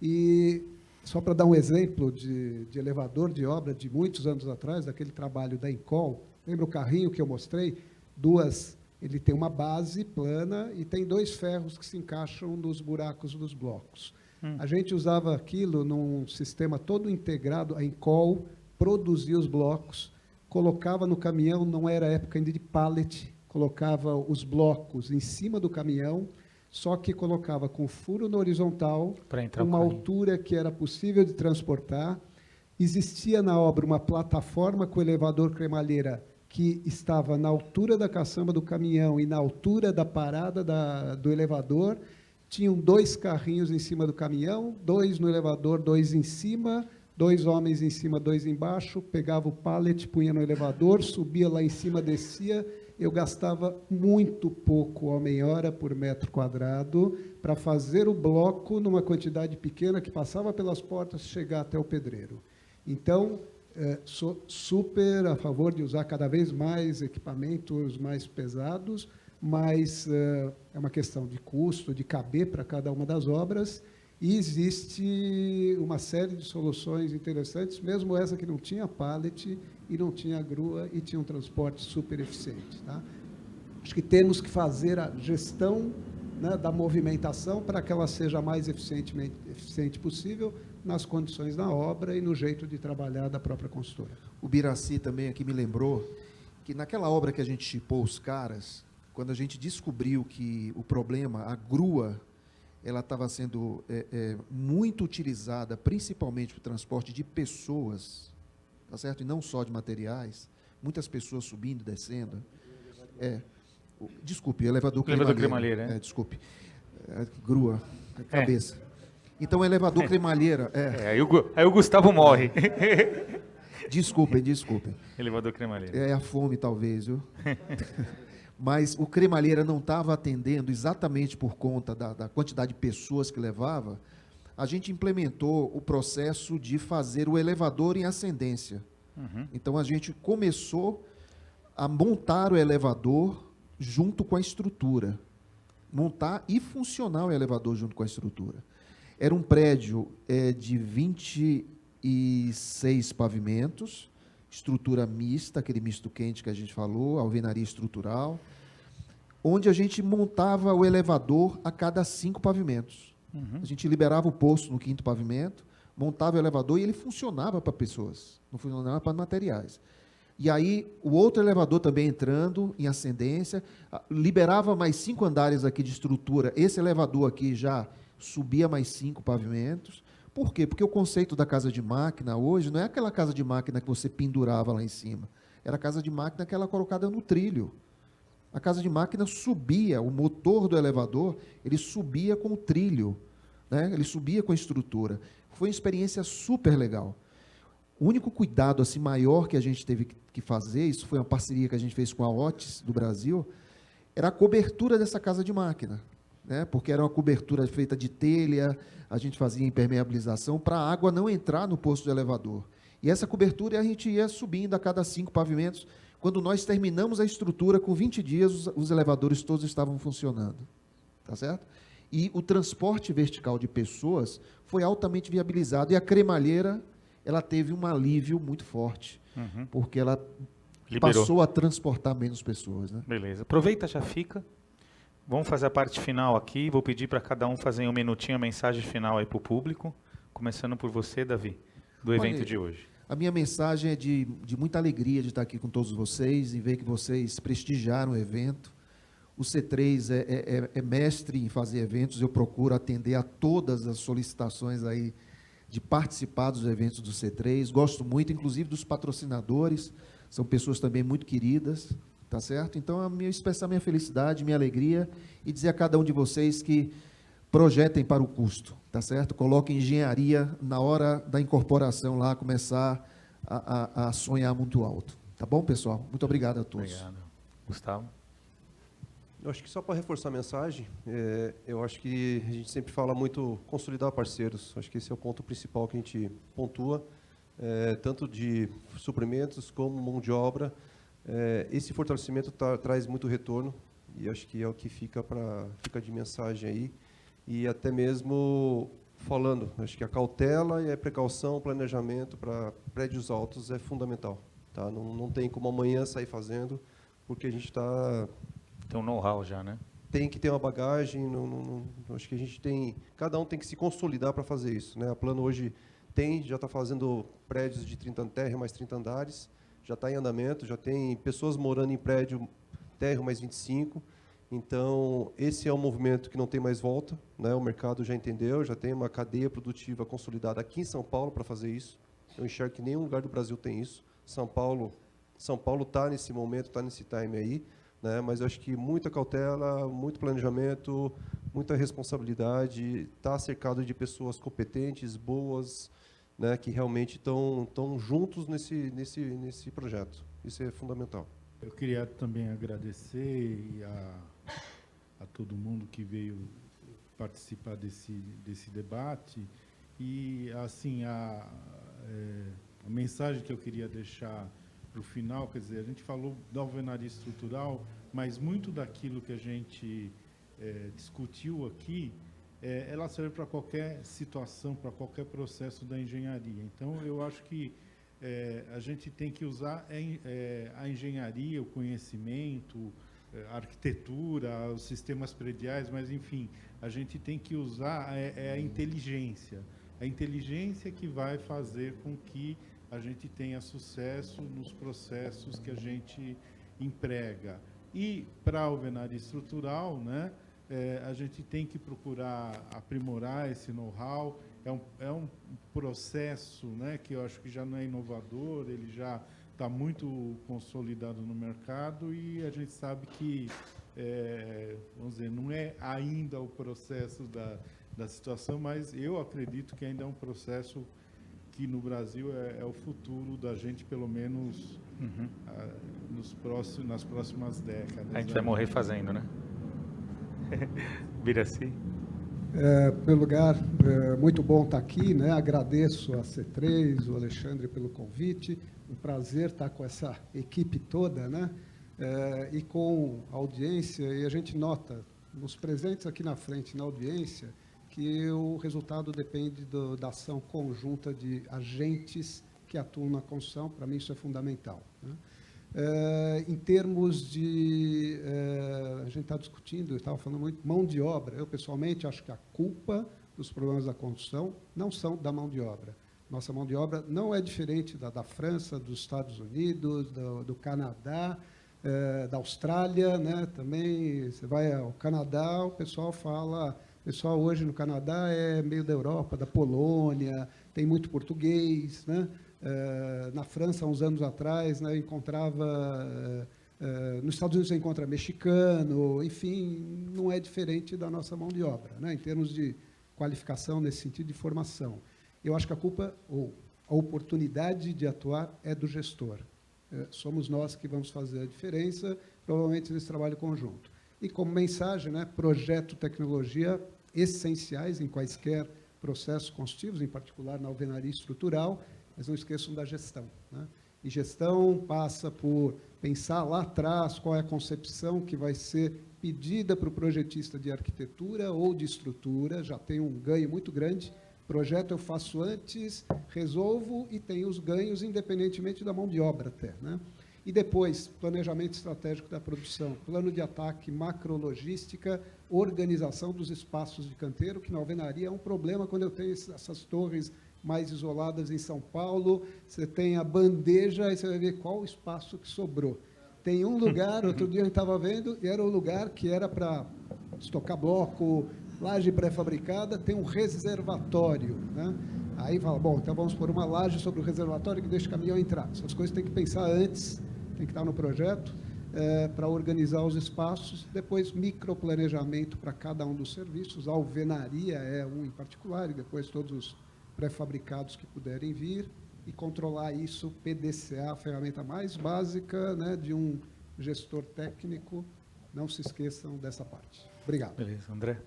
E, só para dar um exemplo de elevador de obra de muitos anos atrás, daquele trabalho da Incol, lembra o carrinho que eu mostrei? Ele tem uma base plana e tem 2 ferros que se encaixam nos buracos dos blocos. A gente usava aquilo num sistema todo integrado, a Incol produzia os blocos, colocava no caminhão, não era época ainda de pallet, colocava os blocos em cima do caminhão, só que colocava com furo na horizontal, uma altura que era possível de transportar. Existia na obra uma plataforma com elevador cremalheira que estava na altura da caçamba do caminhão e na altura da parada do elevador. Tinham 2 carrinhos em cima do caminhão, 2 no elevador, 2 em cima, 2 homens em cima, 2 embaixo, pegava o pallet, punha no elevador, subia lá em cima, descia. Eu gastava muito pouco homem-hora por metro quadrado para fazer o bloco numa quantidade pequena que passava pelas portas e chegar até o pedreiro. Então, sou super a favor de usar cada vez mais equipamentos mais pesados, mas é uma questão de custo, de caber para cada uma das obras, e existe uma série de soluções interessantes, mesmo essa que não tinha pallet e não tinha grua e tinha um transporte super eficiente. Tá? Acho que temos que fazer a gestão, né, da movimentação para que ela seja a mais eficiente possível nas condições da obra e no jeito de trabalhar da própria consultora. O Biraci também aqui me lembrou que naquela obra que a gente chipou os caras, quando a gente descobriu que o problema, a grua, ela estava sendo muito utilizada, principalmente para o transporte de pessoas, tá certo? E não só de materiais, muitas pessoas subindo e descendo. Desculpe, elevador cremalheira. Desculpe. Grua, cabeça. Então, elevador cremalheira. Aí o Gustavo morre. Desculpem. Elevador cremalheira. É a fome, talvez, viu? Mas o cremalheira não estava atendendo exatamente por conta da quantidade de pessoas que levava. A gente implementou o processo de fazer o elevador em ascendência. Uhum. Então, a gente começou a montar o elevador junto com a estrutura. Montar e funcionar o elevador junto com a estrutura. Era um prédio de 26 pavimentos, estrutura mista, aquele misto quente que a gente falou, alvenaria estrutural, onde a gente montava o elevador a cada 5 pavimentos. Uhum. A gente liberava o posto no 5º pavimento, montava o elevador e ele funcionava para pessoas, não funcionava para materiais. E aí, o outro elevador também entrando em ascendência, liberava mais 5 andares aqui de estrutura. Esse elevador aqui já subia mais 5 pavimentos. Por quê? Porque o conceito da casa de máquina hoje não é aquela casa de máquina que você pendurava lá em cima. Era a casa de máquina que ela colocada no trilho. A casa de máquina subia, o motor do elevador, ele subia com o trilho, né? Ele subia com a estrutura. Foi uma experiência super legal. O único cuidado assim, maior que a gente teve que fazer, isso foi uma parceria que a gente fez com a Otis do Brasil, era a cobertura dessa casa de máquina, né? Porque era uma cobertura feita de telha, a gente fazia impermeabilização para a água não entrar no posto do elevador. E essa cobertura a gente ia subindo a cada 5 pavimentos. Quando nós terminamos a estrutura, com 20 dias, os elevadores todos estavam funcionando. Tá certo? E o transporte vertical de pessoas foi altamente viabilizado. E a cremalheira, ela teve um alívio muito forte, porque ela passou a transportar menos pessoas. Né? Beleza. Aproveita, já fica. Vamos fazer a parte final aqui. Vou pedir para cada um fazer um minutinho, a mensagem final aí para o público. Começando por você, Davi, do evento de hoje. A minha mensagem é de muita alegria de estar aqui com todos vocês e ver que vocês prestigiaram o evento. O C3 é mestre em fazer eventos. Eu procuro atender a todas as solicitações aí de participar dos eventos do C3. Gosto muito, inclusive, dos patrocinadores. São pessoas também muito queridas. Tá certo? Então, expressar minha felicidade, minha alegria e dizer a cada um de vocês que projetem para o custo, tá certo? Coloquem engenharia na hora da incorporação lá, começar a sonhar muito alto. Tá bom, pessoal? Muito obrigado a todos. Obrigado. Gustavo? Eu acho que só para reforçar a mensagem, eu acho que a gente sempre fala muito consolidar parceiros. Acho que esse é o ponto principal que a gente pontua, tanto de suprimentos como mão de obra. Esse fortalecimento traz muito retorno e acho que é o que fica de mensagem aí. E até mesmo falando, acho que a cautela e a precaução, o planejamento para prédios altos é fundamental. Tá? Não tem como amanhã sair fazendo, porque a gente está... Tem um know-how já, né? Tem que ter uma bagagem, acho que cada um tem que se consolidar para fazer isso. Né? A Plano hoje já está fazendo prédios de 30 térreo mais 30 andares, já está em andamento, já tem pessoas morando em prédio térreo mais 25. Então, esse é um movimento que não tem mais volta, né? O mercado já entendeu, já tem uma cadeia produtiva consolidada aqui em São Paulo para fazer isso. Eu enxergo que nenhum lugar do Brasil tem isso. São Paulo está nesse momento, está nesse time aí, né? Mas eu acho que muita cautela, muito planejamento, muita responsabilidade, está cercado de pessoas competentes, boas, né? Que realmente estão juntos nesse projeto. Isso é fundamental. Eu queria também agradecer a todo mundo que veio participar desse debate e assim a mensagem que eu queria deixar o final, quer dizer, a gente falou da alvenaria estrutural, mas muito daquilo que a gente discutiu aqui, ela serve para qualquer situação, para qualquer processo da engenharia. Então, eu acho que a gente tem que usar a engenharia, o conhecimento, a arquitetura, os sistemas prediais, mas, enfim, a gente tem que usar a inteligência. A inteligência que vai fazer com que a gente tenha sucesso nos processos que a gente emprega. E, para a alvenaria estrutural, né, a gente tem que procurar aprimorar esse know-how. É um processo, né, que eu acho que já não é inovador, ele já está muito consolidado no mercado e a gente sabe que, vamos dizer, não é ainda o processo da situação, mas eu acredito que ainda é um processo que no Brasil é o futuro da gente, pelo menos nas próximas décadas. A gente vai morrer fazendo, né? Biraci? Em primeiro lugar, muito bom estar aqui, né? Agradeço a C3, o Alexandre pelo convite. Um prazer estar com essa equipe toda, né? E com a audiência, e a gente nota nos presentes aqui na frente, na audiência, que o resultado depende da ação conjunta de agentes que atuam na construção. Para mim, isso é fundamental, né? Em termos de... a gente está discutindo, eu estava falando muito, mão de obra. Eu, pessoalmente, acho que a culpa dos problemas da construção não são da mão de obra. Nossa mão de obra não é diferente da França, dos Estados Unidos, do Canadá, da Austrália, né? Também, você vai ao Canadá, o pessoal fala... O pessoal hoje no Canadá é meio da Europa, da Polônia, tem muito português, né? Na França, há uns anos atrás, né, encontrava... nos Estados Unidos você encontra mexicano, enfim, não é diferente da nossa mão de obra, né, em termos de qualificação, nesse sentido de formação. Eu acho que a culpa, ou a oportunidade de atuar é do gestor. Somos nós que vamos fazer a diferença, provavelmente nesse trabalho conjunto. E como mensagem, né, projeto, tecnologia essenciais em quaisquer processos construtivos, em particular na alvenaria estrutural, mas não esqueçam da gestão, né? E gestão passa por pensar lá atrás qual é a concepção que vai ser pedida para o projetista de arquitetura ou de estrutura, já tem um ganho muito grande. Projeto eu faço antes, resolvo e tenho os ganhos independentemente da mão de obra até, né? E depois, planejamento estratégico da produção, plano de ataque, macrologística, organização dos espaços de canteiro, que na alvenaria é um problema quando eu tenho essas torres mais isoladas em São Paulo, você tem a bandeja, aí você vai ver qual o espaço que sobrou. Tem um lugar, outro dia a gente estava vendo, e era o lugar que era para estocar bloco, laje pré-fabricada, tem um reservatório, né? Aí fala, bom, então vamos pôr uma laje sobre o reservatório que deixa o caminhão entrar. Essas coisas tem que pensar antes, tem que estar no projeto, para organizar os espaços. Depois, microplanejamento para cada um dos serviços. A alvenaria é um em particular, e depois todos os pré-fabricados que puderem vir. E controlar isso, PDCA, a ferramenta mais básica, né, de um gestor técnico. Não se esqueçam dessa parte. Obrigado. Beleza, André.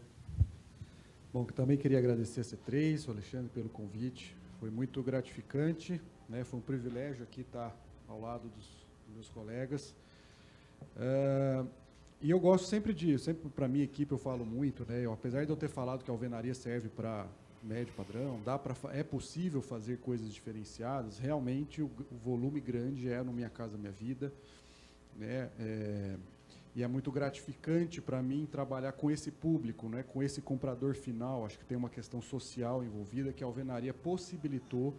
Bom, também queria agradecer a C3, o Alexandre, pelo convite. Foi muito gratificante, né? Foi um privilégio aqui estar ao lado dos meus colegas. E eu gosto sempre para a minha equipe eu falo muito, né? Apesar de eu ter falado que a alvenaria serve para médio padrão, é possível fazer coisas diferenciadas, realmente o volume grande é no Minha Casa Minha Vida, né? E é muito gratificante para mim trabalhar com esse público, né, com esse comprador final. Acho que tem uma questão social envolvida que a alvenaria possibilitou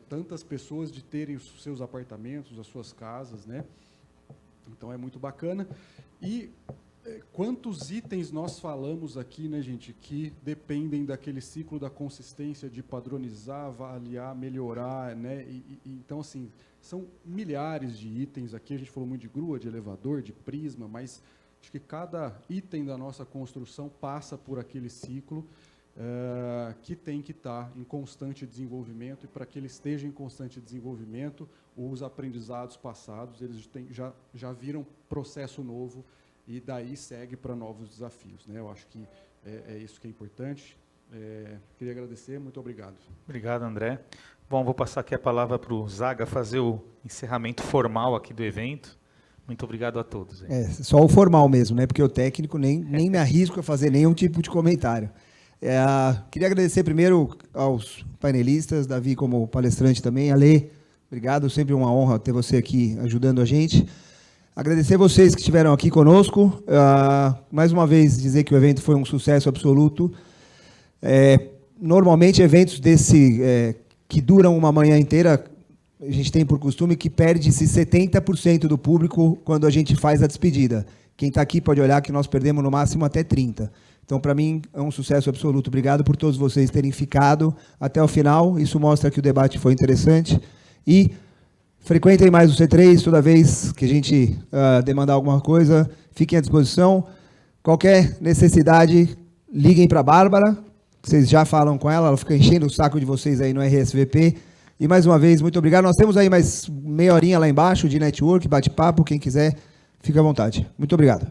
tantas pessoas de terem os seus apartamentos, as suas casas, né? Então é muito bacana. E quantos itens nós falamos aqui, né, gente, que dependem daquele ciclo da consistência de padronizar, avaliar, melhorar, né? Então, assim, são milhares de itens aqui. A gente falou muito de grua, de elevador, de prisma, mas acho que cada item da nossa construção passa por aquele ciclo que tem que estar em constante desenvolvimento, e para que ele esteja em constante desenvolvimento, os aprendizados passados, eles já viram processo novo, e daí segue para novos desafios, né? Eu acho que é isso que é importante. Queria agradecer, muito obrigado. Obrigado, André. Bom, vou passar aqui a palavra para o Zaga fazer o encerramento formal aqui do evento. Muito obrigado a todos. Só o formal mesmo, né? Porque o técnico nem me arrisco a fazer nenhum tipo de comentário. Queria agradecer primeiro aos painelistas, Davi como palestrante também, Alê, obrigado, sempre uma honra ter você aqui ajudando a gente. Agradecer vocês que estiveram aqui conosco, mais uma vez dizer que o evento foi um sucesso absoluto. Normalmente eventos que duram uma manhã inteira, a gente tem por costume que perde-se 70% do público quando a gente faz a despedida. Quem está aqui pode olhar que nós perdemos no máximo até 30%. Então, para mim, é um sucesso absoluto. Obrigado por todos vocês terem ficado até o final. Isso mostra que o debate foi interessante. E frequentem mais o C3, toda vez que a gente demandar alguma coisa, fiquem à disposição. Qualquer necessidade, liguem para a Bárbara. Vocês já falam com ela fica enchendo o saco de vocês aí no RSVP. E, mais uma vez, muito obrigado. Nós temos aí mais meia horinha lá embaixo de network, bate-papo. Quem quiser, fica à vontade. Muito obrigado.